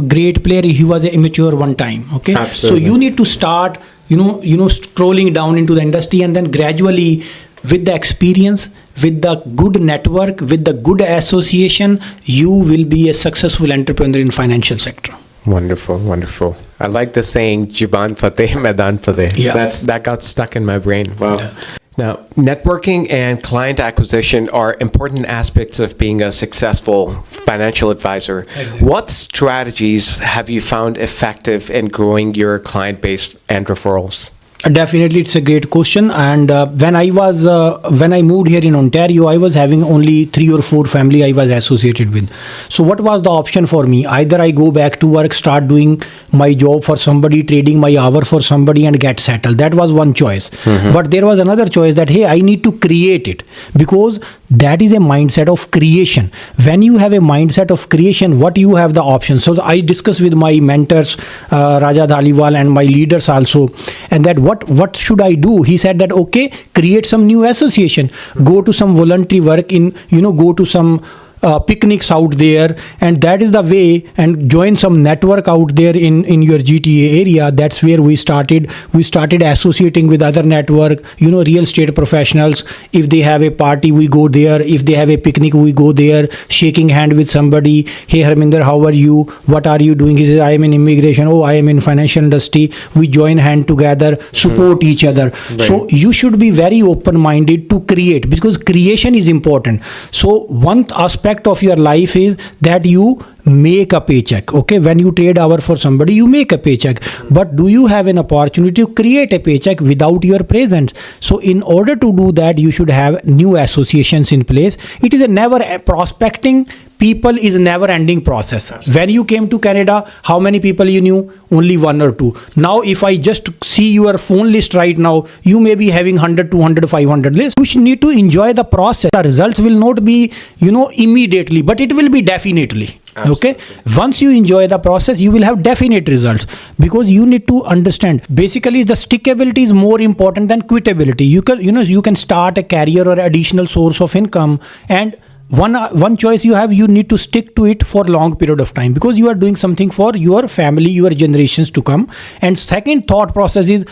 great player, he was immature one time. Okay, absolutely. So you need to start scrolling down into the industry, and then gradually, with the experience, with the good network, with the good association, you will be a successful entrepreneur in financial sector. Wonderful. I like the saying, Juban Fateh, Maidan Fateh. Yeah. That got stuck in my brain. Wow. Yeah. Now, networking and client acquisition are important aspects of being a successful financial advisor. Exactly. What strategies have you found effective in growing your client base and referrals? Definitely, it's a great question. And when I moved here in Ontario, I was having only 3 or 4 family I was associated with. So what was the option for me? Either I go back to work, start doing my job for somebody, trading my hour for somebody, and get settled. That was one choice. Mm-hmm. But there was another choice that, hey, I need to create it, because that is a mindset of creation. When you have a mindset of creation, what you have the option. So I discussed with my mentors, Raja Dhaliwal, and my leaders also, and that what should I do? He said that, okay, create some new association, go to some voluntary work in, go to some picnics out there, and that is the way, and join some network out there in your GTA area. That's where we started associating with other network, real estate professionals. If they have a party, we go there. If they have a picnic, we go there, shaking hand with somebody. Hey, Harminder, how are you? What are you doing? He says, I am in immigration. Oh, I am in financial industry. We join hand together, support each other. Right. So you should be very open-minded to create, because creation is important. So one aspect of your life is that you make a paycheck. Okay, when you trade hour for somebody, you make a paycheck, but do you have an opportunity to create a paycheck without your presence? So in order to do that, you should have new associations in place. It is prospecting people is a never ending process. When you came to Canada, how many people you knew? Only 1 or 2. Now if I just see your phone list right now, you may be having 100, 200, 500 lists. You need to enjoy the process. The results will not be immediately, but it will be definitely. Absolutely. Okay, once you enjoy the process, you will have definite results, because you need to understand, basically the stickability is more important than quitability. You can start a career or additional source of income, and one choice you have, you need to stick to it for long period of time, because you are doing something for your family, your generations to come. And second thought process is,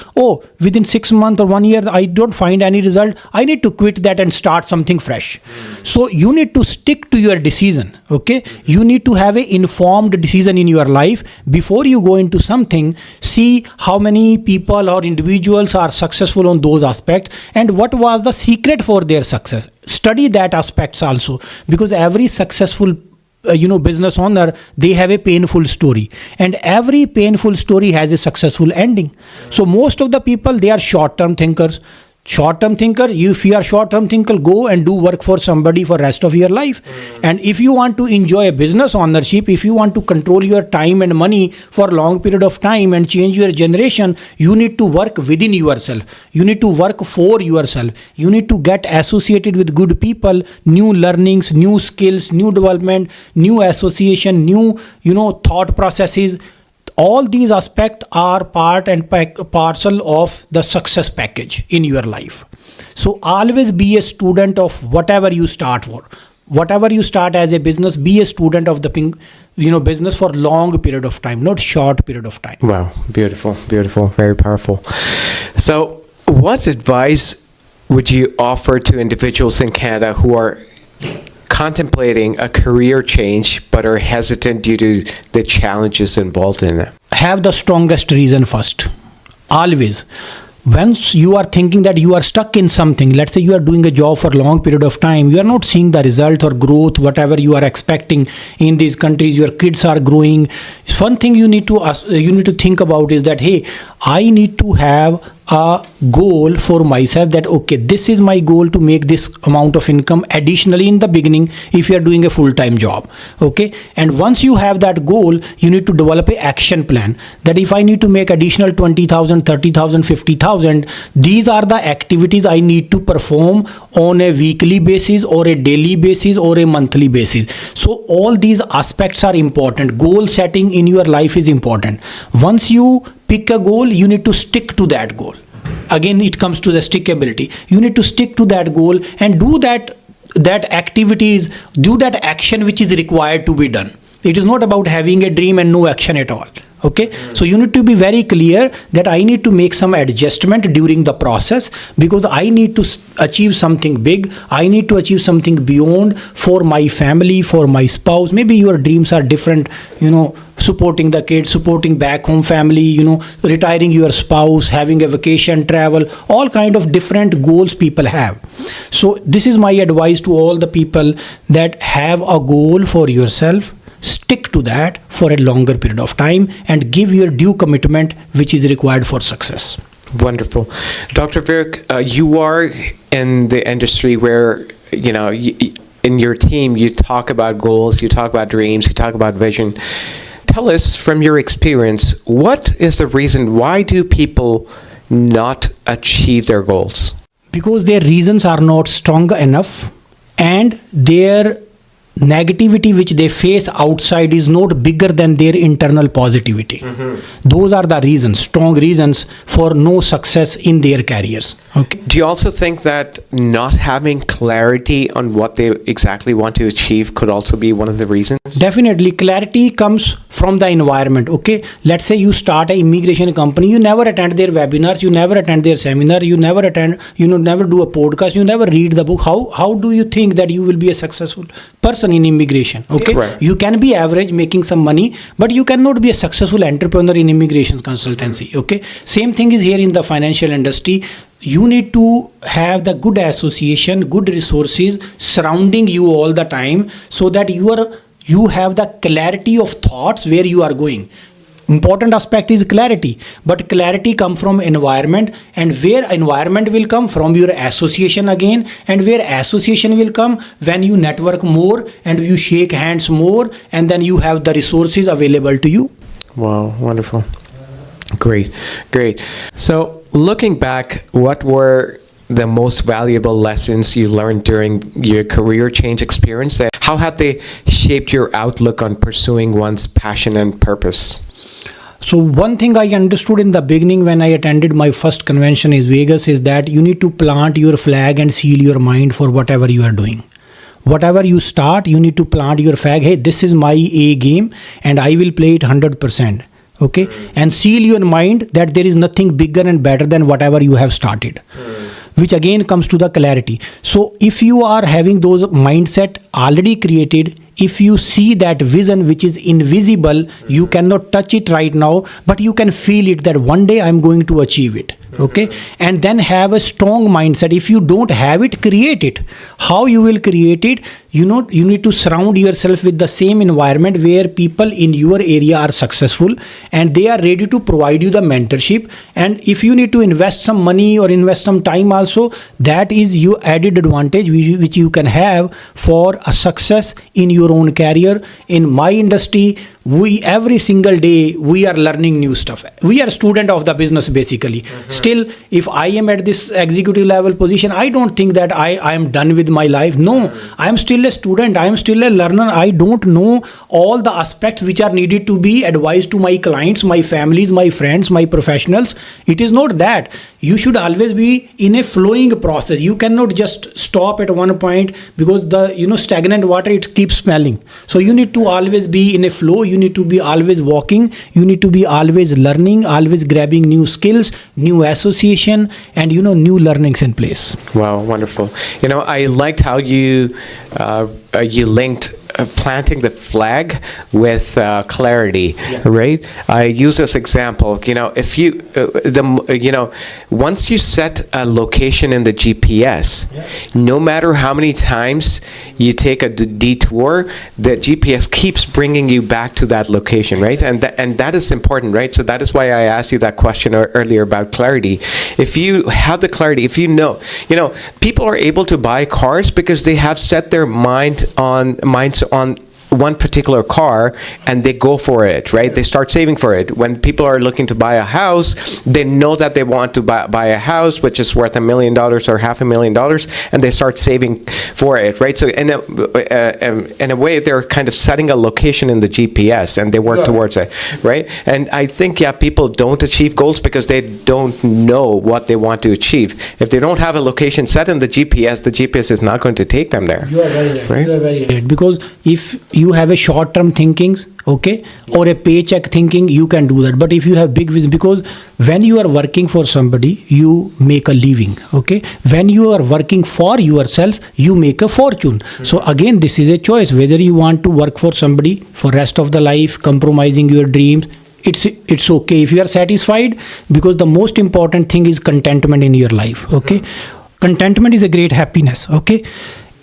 within 6 months or 1 year I don't find any result, I need to quit that and start something fresh. So you need to stick to your decision. Okay, you need to have a informed decision in your life before you go into something. See how many people or individuals are successful on those aspects, and what was the secret for their success. Study that aspects also, because every successful business owner, they have a painful story, and every painful story has a successful ending. So most of the people, they are short-term thinkers. If you are short-term thinker, go and do work for somebody for rest of your life. And if you want to enjoy a business ownership, if you want to control your time and money for a long period of time and change your generation, you need to work within yourself. You need to work for yourself. You need to get associated with good people, new learnings, new skills, new development, new association, new thought processes. All these aspects are part and parcel of the success package in your life. So always be a student of whatever you start for. Whatever you start as a business, be a student of the business for long period of time, not short period of time. Wow, beautiful, very powerful. So what advice would you offer to individuals in Canada who are contemplating a career change but are hesitant due to the challenges involved in it? Have the strongest reason first. Always. Once you are thinking that you are stuck in something, let's say you are doing a job for a long period of time, you are not seeing the result or growth, whatever you are expecting in these countries, your kids are growing. One thing you need to think about is that, hey, I need to have a goal for myself that, okay, this is my goal to make this amount of income additionally in the beginning if you are doing a full-time job. Okay. And once you have that goal, you need to develop an action plan that if I need to make additional 20,000, 30,000, 50,000, these are the activities I need to perform on a weekly basis or a daily basis or a monthly basis. So all these aspects are important. Goal setting in your life is important. Once you pick a goal, you need to stick to that goal. Again, it comes to the stickability. You need to stick to that goal and do that activities, do that action which is required to be done. It is not about having a dream and no action at all. Okay, so you need to be very clear that I need to make some adjustment during the process because I need to achieve something big. I need to achieve something beyond for my family, for my spouse. Maybe your dreams are different, supporting the kids, supporting back home family, retiring your spouse, having a vacation, travel, all kind of different goals people have. So this is my advice to all the people that have a goal for yourself. Stick to that for a longer period of time and give your due commitment which is required for success. Wonderful. Dr. Virk, you are in the industry where, in your team, you talk about goals, you talk about dreams, you talk about vision. Tell us from your experience, what is the reason, why do people not achieve their goals? Because their reasons are not strong enough and their negativity which they face outside is not bigger than their internal positivity. Those are the reasons, strong reasons for no success in their careers. Okay. Do you also think that not having clarity on what they exactly want to achieve could also be one of the reasons? Definitely. Clarity comes from the environment. Okay. Let's say you start an immigration company, you never attend their webinars, you never attend their seminar, you never never do a podcast, you never read the book. How do you think that you will be a successful person in immigration? Okay. Correct. You can be average making some money, but you cannot be a successful entrepreneur in immigration consultancy. Okay. Same thing is here in the financial industry. You need to have the good association, good resources surrounding you all the time so that you have the clarity of thoughts where you are going. Important aspect is clarity, but clarity come from environment, and where environment will come from your association again, and where association will come when you network more and you shake hands more, and then you have the resources available to you. Wow, wonderful. Great. So looking back, what were the most valuable lessons you learned during your career change experience? How have they shaped your outlook on pursuing one's passion and purpose? So one thing I understood in the beginning when I attended my first convention in Vegas is that you need to plant your flag and seal your mind for whatever you are doing. Whatever you start, you need to plant your flag. Hey, this is my A game and I will play it 100%. Okay. And seal your mind that there is nothing bigger and better than whatever you have started. Which again comes to the clarity. So if you are having those mindset already created, if you see that vision which is invisible, you cannot touch it right now, but you can feel it that one day I'm going to achieve it. Okay. And then have a strong mindset. If you don't have it, create it. How you will create it? You need to surround yourself with the same environment where people in your area are successful and they are ready to provide you the mentorship. And if you need to invest some money or invest some time also, that is your added advantage which you can have for a success in your own career. In my industry, every single day we are learning new stuff. We are student of the business basically. Still, if I am at this executive level position, I don't think that I am done with my life. No, I am still a student. I am still a learner. I don't know all the aspects which are needed to be advised to my clients, my families, my friends, my professionals. It is not that. you should always be in a flowing process. You cannot just stop at one point, because the stagnant water, it keeps smelling. So you need to always be in a flow. You need to be always walking. You need to be always learning, always grabbing new skills, new association, and new learnings in place. Wow, wonderful. I liked how you linked planting the flag with clarity, right? I use this example. If you once you set a location in the GPS, no matter how many times you take a detour, the GPS keeps bringing you back to that location, right? And that is important, right? So that is why I asked you that question earlier about clarity. If you have the clarity, if you know, people are able to buy cars because they have set their minds on one particular car, and they go for it, right? They start saving for it. When people are looking to buy a house, they know that they want to buy a house which is worth $1 million or $500,000, and they start saving for it, right? So in a way, they're kind of setting a location in the GPS, and they work towards it, right? And I think, people don't achieve goals because they don't know what they want to achieve. If they don't have a location set in the GPS is not going to take them there. You are very right. Right? You are very right. Because if you have a short-term thinkings, okay, or a paycheck thinking, you can do that. But if you have big vision, because when you are working for somebody, you make a living, okay? When you are working for yourself, you make a fortune. So again, this is a choice, whether you want to work for somebody for rest of the life, compromising your dreams. It's okay if you are satisfied, because the most important thing is contentment in your life, okay? Contentment is a great happiness, okay?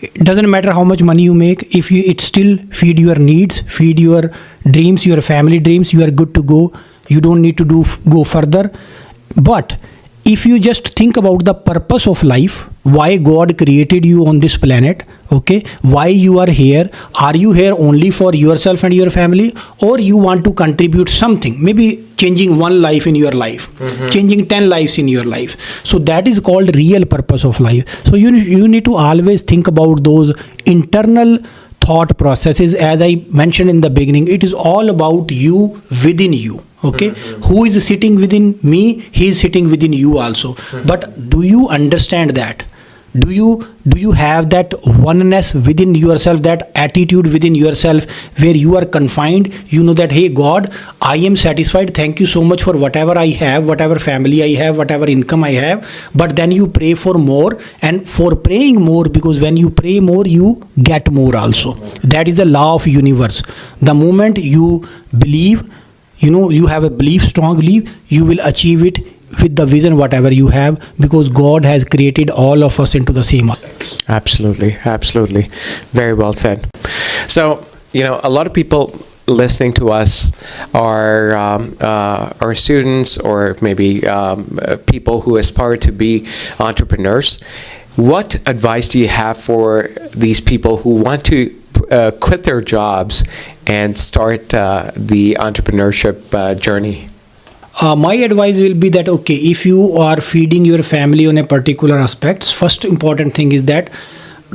It doesn't matter how much money you make, if it still feed your needs, feed your dreams, your family dreams, you are good to go. You don't need to go further. But if you just think about the purpose of life, why God created you on this planet, okay, why you are here, are you here only for yourself and your family, or you want to contribute something, maybe changing one life in your life, changing 10 lives in your life. So that is called real purpose of life. So you need to always think about those internal thought processes. As I mentioned in the beginning, it is all about you within you. Okay, who is sitting within me? He is sitting within you also. But do you understand that? Do you have that oneness within yourself, that attitude within yourself where you are confined? You know that, hey God, I am satisfied. Thank you so much for whatever I have, whatever family I have, whatever income I have. But then you pray for more, and for praying more, because when you pray more, you get more also. That is the law of universe. The moment you believe, you have a belief, strong belief, you will achieve it with the vision, whatever you have, because God has created all of us into the same aspects. Absolutely. Very well said. So, a lot of people listening to us are students, or maybe people who aspire to be entrepreneurs. What advice do you have for these people who want to quit their jobs and start the entrepreneurship journey? My advice will be that, okay, if you are feeding your family on a particular aspect, first important thing is that,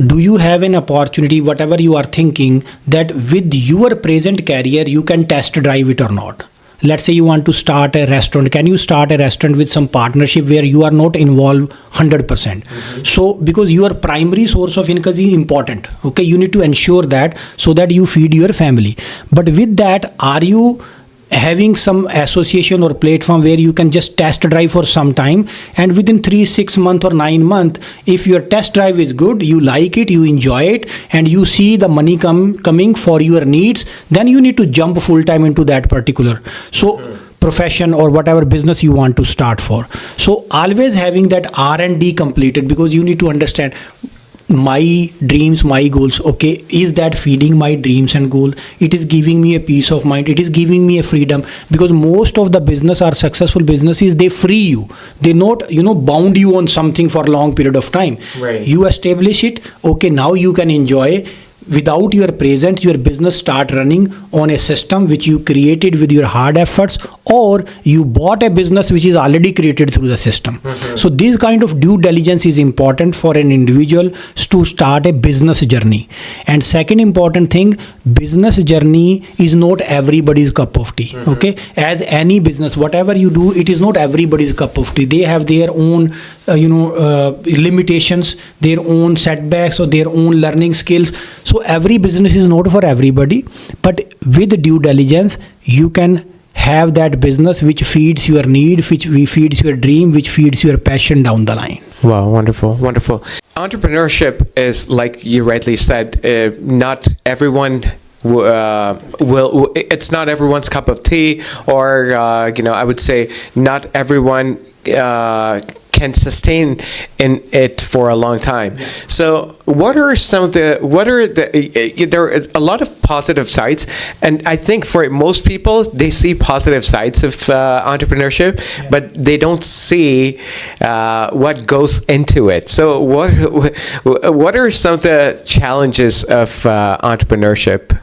do you have an opportunity, whatever you are thinking, that with your present career, you can test drive it or not? Let's say you want to start a restaurant. Can you start a restaurant with some partnership where you are not involved 100%? So, because your primary source of income is important, okay, you need to ensure that, so that you feed your family. But with that, are you having some association or platform where you can just test drive for some time, and within 3, 6 months or 9 months, if your test drive is good, you like it, you enjoy it, and you see the money coming for your needs, then you need to jump full time into that particular profession or whatever business you want to start for. So always having that R&D completed, because you need to understand my dreams, my goals, okay, is that feeding my dreams and goal? It is giving me a peace of mind, it is giving me a freedom, because most of the business are successful businesses, they free you, they not bound you on something for a long period of time. Right. You establish it, okay, now you can enjoy without your presence, your business start running on a system which you created with your hard efforts, or you bought a business which is already created through the system. So this kind of due diligence is important for an individual to start a business journey. And second important thing, business journey is not everybody's cup of tea. Okay, as any business, whatever you do, it is not everybody's cup of tea. They have their own limitations, their own setbacks, or their own learning skills. So every business is not for everybody, but with due diligence you can have that business which feeds your need, which feeds your dream, which feeds your passion down the line. Wow, wonderful, wonderful. Entrepreneurship is, like you rightly said, not everyone will. It's not everyone's cup of tea, or I would say not everyone can sustain in it for a long time. So there are a lot of positive sides, and I think for most people they see positive sides of entrepreneurship, but they don't see what goes into it. So what are some of the challenges of entrepreneurship?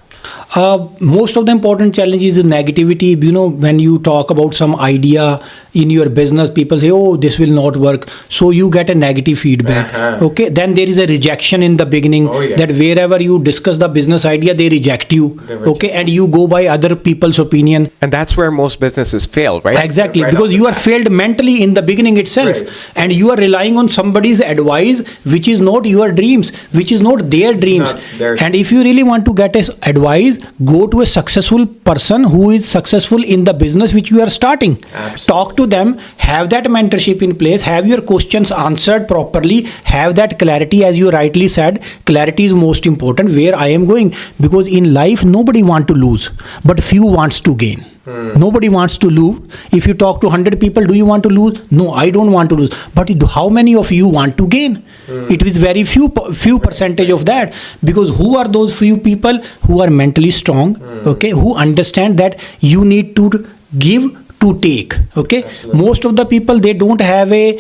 Most of the important challenges is negativity. When you talk about some idea in your business, people say, oh, this will not work. So you get a negative feedback. Okay. Then there is a rejection in the beginning, that wherever you discuss the business idea, they reject you. Okay. And you go by other people's opinion. And that's where most businesses fail, right? Exactly. Because you are failed mentally in the beginning itself. And you are relying on somebody's advice, which is not your dreams, which is not their dreams. And if you really want to get advice, go to a successful person who is successful in the business which you are starting. Absolutely. Talk to them, have that mentorship in place, have your questions answered properly, have that clarity. As you rightly said, clarity is most important where I am going, because in life nobody wants to lose, but few wants to gain. Nobody wants to lose. If you talk to 100 people, do you want to lose? No, I don't want to lose. But how many of you want to gain? It is very few percentage of that, because who are those few people who are mentally strong, okay, who understand that you need to give to take. Okay. Absolutely. Most of the people, they don't have a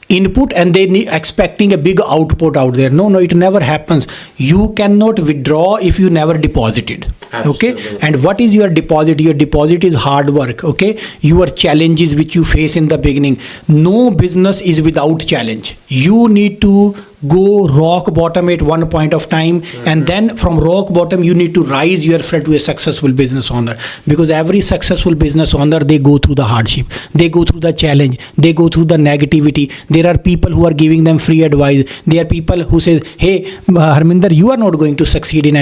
input and they expecting a big output out there. No, it never happens. You cannot withdraw if you never deposited. Absolutely. Okay. And what is your deposit? Your deposit is hard work. Okay. Your challenges which you face in the beginning. No business is without challenge. You need to go rock bottom at one point of time, and then from rock bottom you need to rise yourself to a successful business owner, because every successful business owner, they go through the hardship, they go through the challenge, they go through the negativity. There are people who are giving them free advice. There are people who say, hey Harminder, you are not going to succeed in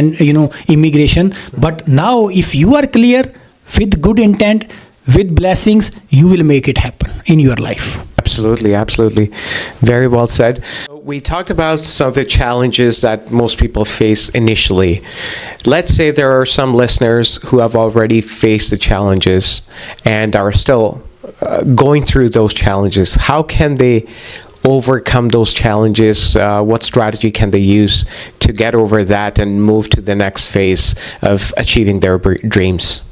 immigration, but now if you are clear with good intent, with blessings, you will make it happen in your life. Absolutely, absolutely. Very well said. We talked about some of the challenges that most people face initially. Let's say there are some listeners who have already faced the challenges and are still going through those challenges. How can they overcome those challenges? What strategy can they use to get over that and move to the next phase of achieving their dreams?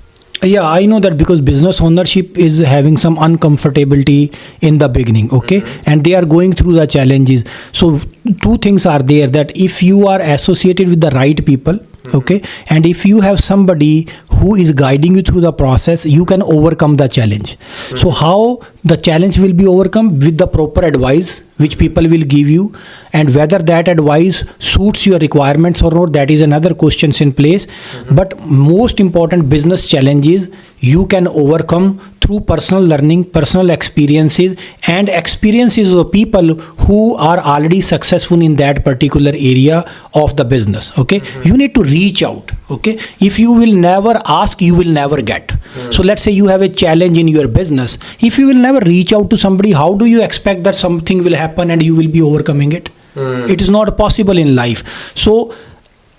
Yeah, I know that, because business ownership is having some uncomfortability in the beginning, okay? And they are going through the challenges. So two things are there, that if you are associated with the right people, okay, and if you have somebody who is guiding you through the process, you can overcome the challenge. So how the challenge will be overcome? With the proper advice which people will give you, and whether that advice suits your requirements or not, that is another question in place. But most important business challenges you can overcome through personal learning, personal experiences, and experiences of people who are already successful in that particular area of the business. Okay, you need to reach out. Okay, if you will never ask, you will never get. So let's say you have a challenge in your business. If you will never reach out to somebody, how do you expect that something will happen and you will be overcoming it? It is not possible in life. So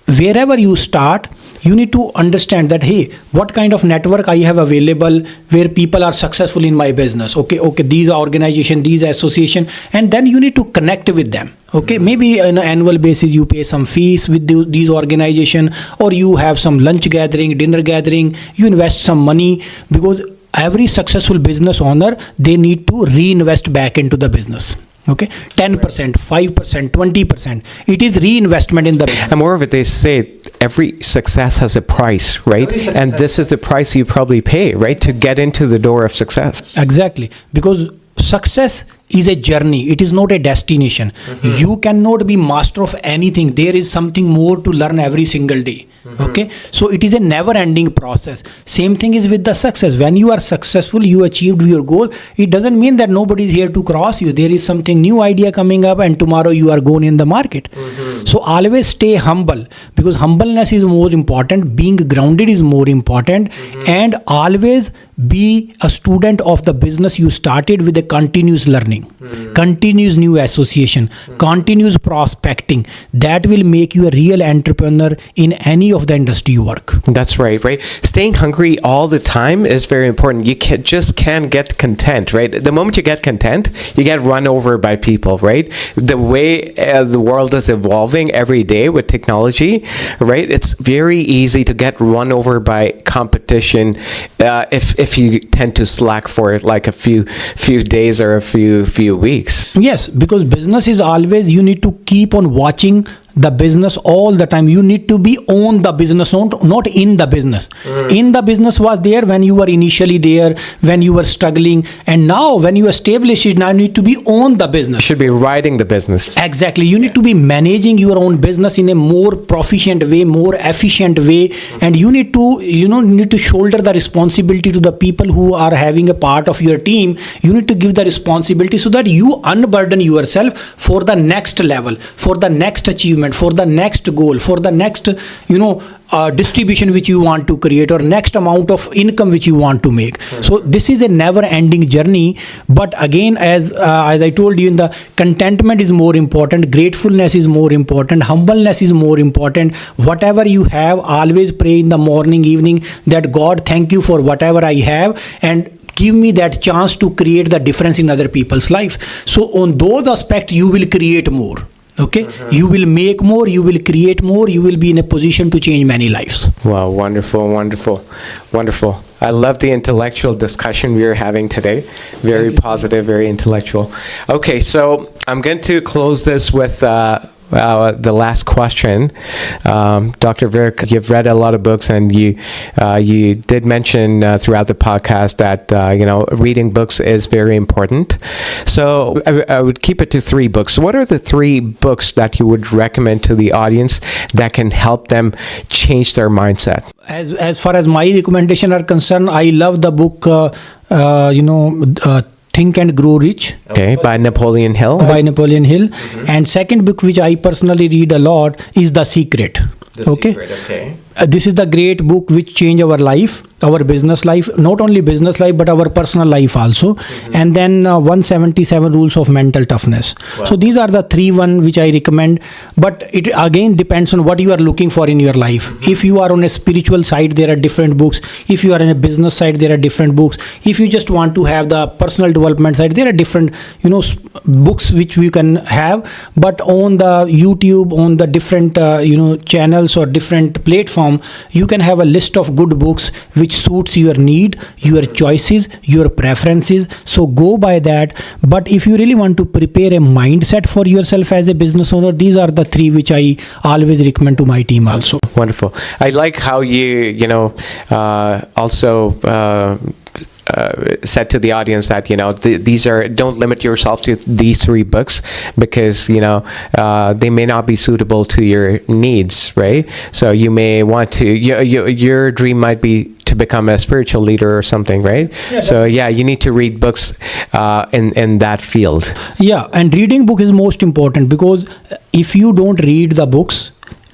wherever you start, you need to understand that, hey, what kind of network I have available where people are successful in my business. Okay, these organization, these association, and then you need to connect with them. Okay, maybe on an annual basis you pay some fees with these organization, or you have some lunch gathering, dinner gathering, you invest some money, because every successful business owner, they need to reinvest back into the business. Okay, 10%, 5%, 20%. It is reinvestment in the business. And moreover, they say every success has a price, right? And this is the price you probably pay, right, to get into the door of success. Exactly, because success is a journey, it is not a destination. You cannot be master of anything. There is something more to learn every single day. Okay, so it is a never ending process. Same thing is with the success. When you are successful, you achieved your goal, it doesn't mean that nobody is here to cross you. There is something new idea coming up and tomorrow you are gone in the market. So always stay humble, because humbleness is more important, being grounded is more important, and always be a student of the business you started with a continuous learning, continuous new association, continuous prospecting. That will make you a real entrepreneur in any of the industry you work. That's right, right? Staying hungry all the time is very important. You just can't get content, right? The moment you get content, you get run over by people, right? The way the world is evolving every day with technology, right? It's very easy to get run over by competition if you tend to slack for it like a few days or a few weeks. Yes, because business is always, you need to keep on watching the business all the time. You need to be on the business, not in the business. In the business was there when you were initially there, when you were struggling, and now when you establish it, now you need to be on the business. You should be riding the business. Exactly. You need to be managing your own business in a more proficient way, more efficient way, and you need to shoulder the responsibility to the people who are having a part of your team. You need to give the responsibility so that you unburden yourself for the next level, for the next achievement, for the next goal, for the next distribution which you want to create, or next amount of income which you want to make. So this is a never ending journey. But again, as I told you, in the contentment is more important, gratefulness is more important, humbleness is more important. Whatever you have, always pray in the morning, evening, that God, thank you for whatever I have, and give me that chance to create the difference in other people's life. So on those aspects, you will create more. Okay, you will make more, you will create more, you will be in a position to change many lives. Wow, wonderful, wonderful, wonderful. I love the intellectual discussion we are having today. Very positive, very intellectual. Okay, so I'm going to close this with the last question. Dr. Virk, you've read a lot of books, and you did mention throughout the podcast that reading books is very important. So I would keep it to 3 books. What are the 3 books that you would recommend to the audience that can help them change their mindset? As far as my recommendation are concerned, I love the book Think and Grow Rich. Okay, by Napoleon Hill. And second book which I personally read a lot is The Secret. This is the great book which changed our life, our business life, not only business life, but our personal life also. And then 177 Rules of Mental Toughness. Wow. So these are the 3 which I recommend. But it again depends on what you are looking for in your life. If you are on a spiritual side, there are different books. If you are on a business side, there are different books. If you just want to have the personal development side, there are different books which you can have. But on the YouTube, on the different channels or different platforms, you can have a list of good books which suits your need, your choices, your preferences. So go by that. But if you really want to prepare a mindset for yourself as a business owner, these are the 3 which I always recommend to my team also. Wonderful. I like how you also said to the audience that these are, don't limit yourself to these 3 books, because they may not be suitable to your needs, right? So you may want to, your dream might be to become a spiritual leader or something, right? So you need to read books in that field. And reading book is most important, because if you don't read the books,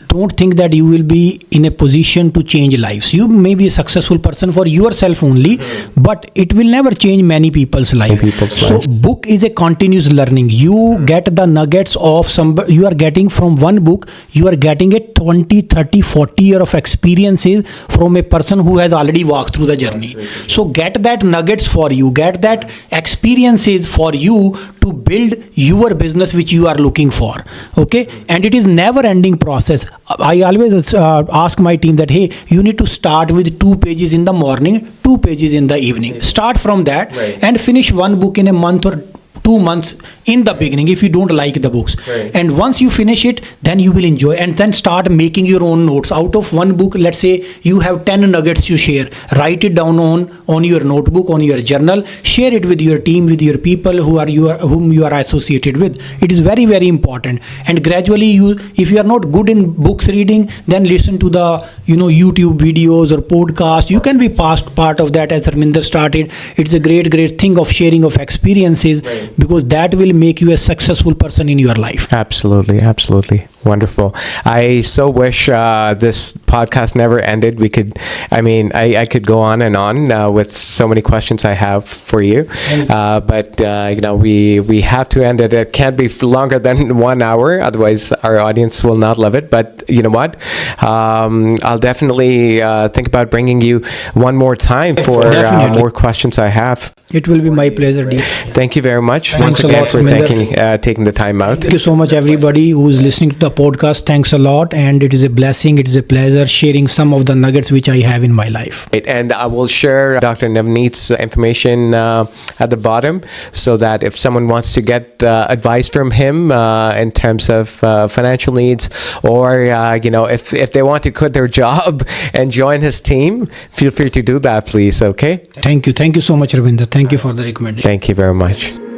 don't think that you will be in a position to change lives. You may be a successful person for yourself only, but it will never change many people's life. So book is a continuous learning. You get the nuggets of you are getting from one book, you are getting a 20, 30, 40 year of experiences from a person who has already walked through the journey. So get that nuggets for you, get that experiences for you to build your business which you are looking for. Okay, and it is never ending process. I always ask my team that, hey, you need to start with 2 pages in the morning, 2 pages in the evening. Start from that and finish one book in a month or 2 months in the beginning if you don't like the books. Right. And once you finish it, then you will enjoy, and then start making your own notes out of one book. Let's say you have 10 nuggets you share, write it down on your notebook, on your journal, share it with your team, with your people whom you are associated with. It is very, very important. And gradually, if you are not good in books reading, then listen to the YouTube videos or podcast. You can be part of that, as Harminder started. It's a great thing of sharing of experiences, Right. because that will make you a successful person in your life. Absolutely. Wonderful. I so wish this podcast never ended. I could go on and on with so many questions I have for you, but we have to end it. It can't be longer than 1 hour, otherwise our audience will not love it. But you know what? I'll definitely think about bringing you one more time for Definitely. more questions I have. It will be my pleasure, dear. Thank you very much Thanks once a again lot, for Harminder. taking the time out. Thank you so much, everybody who's listening to the podcast. Thanks a lot, and it is a blessing. It is a pleasure sharing some of the nuggets which I have in my life. And I will share Dr. Navneet's information at the bottom, so that if someone wants to get advice from him in terms of financial needs, or if they want to quit their job and join his team, feel free to do that, please. Okay. Thank you so much, Ravinder. Thank you for the recommendation. Thank you very much.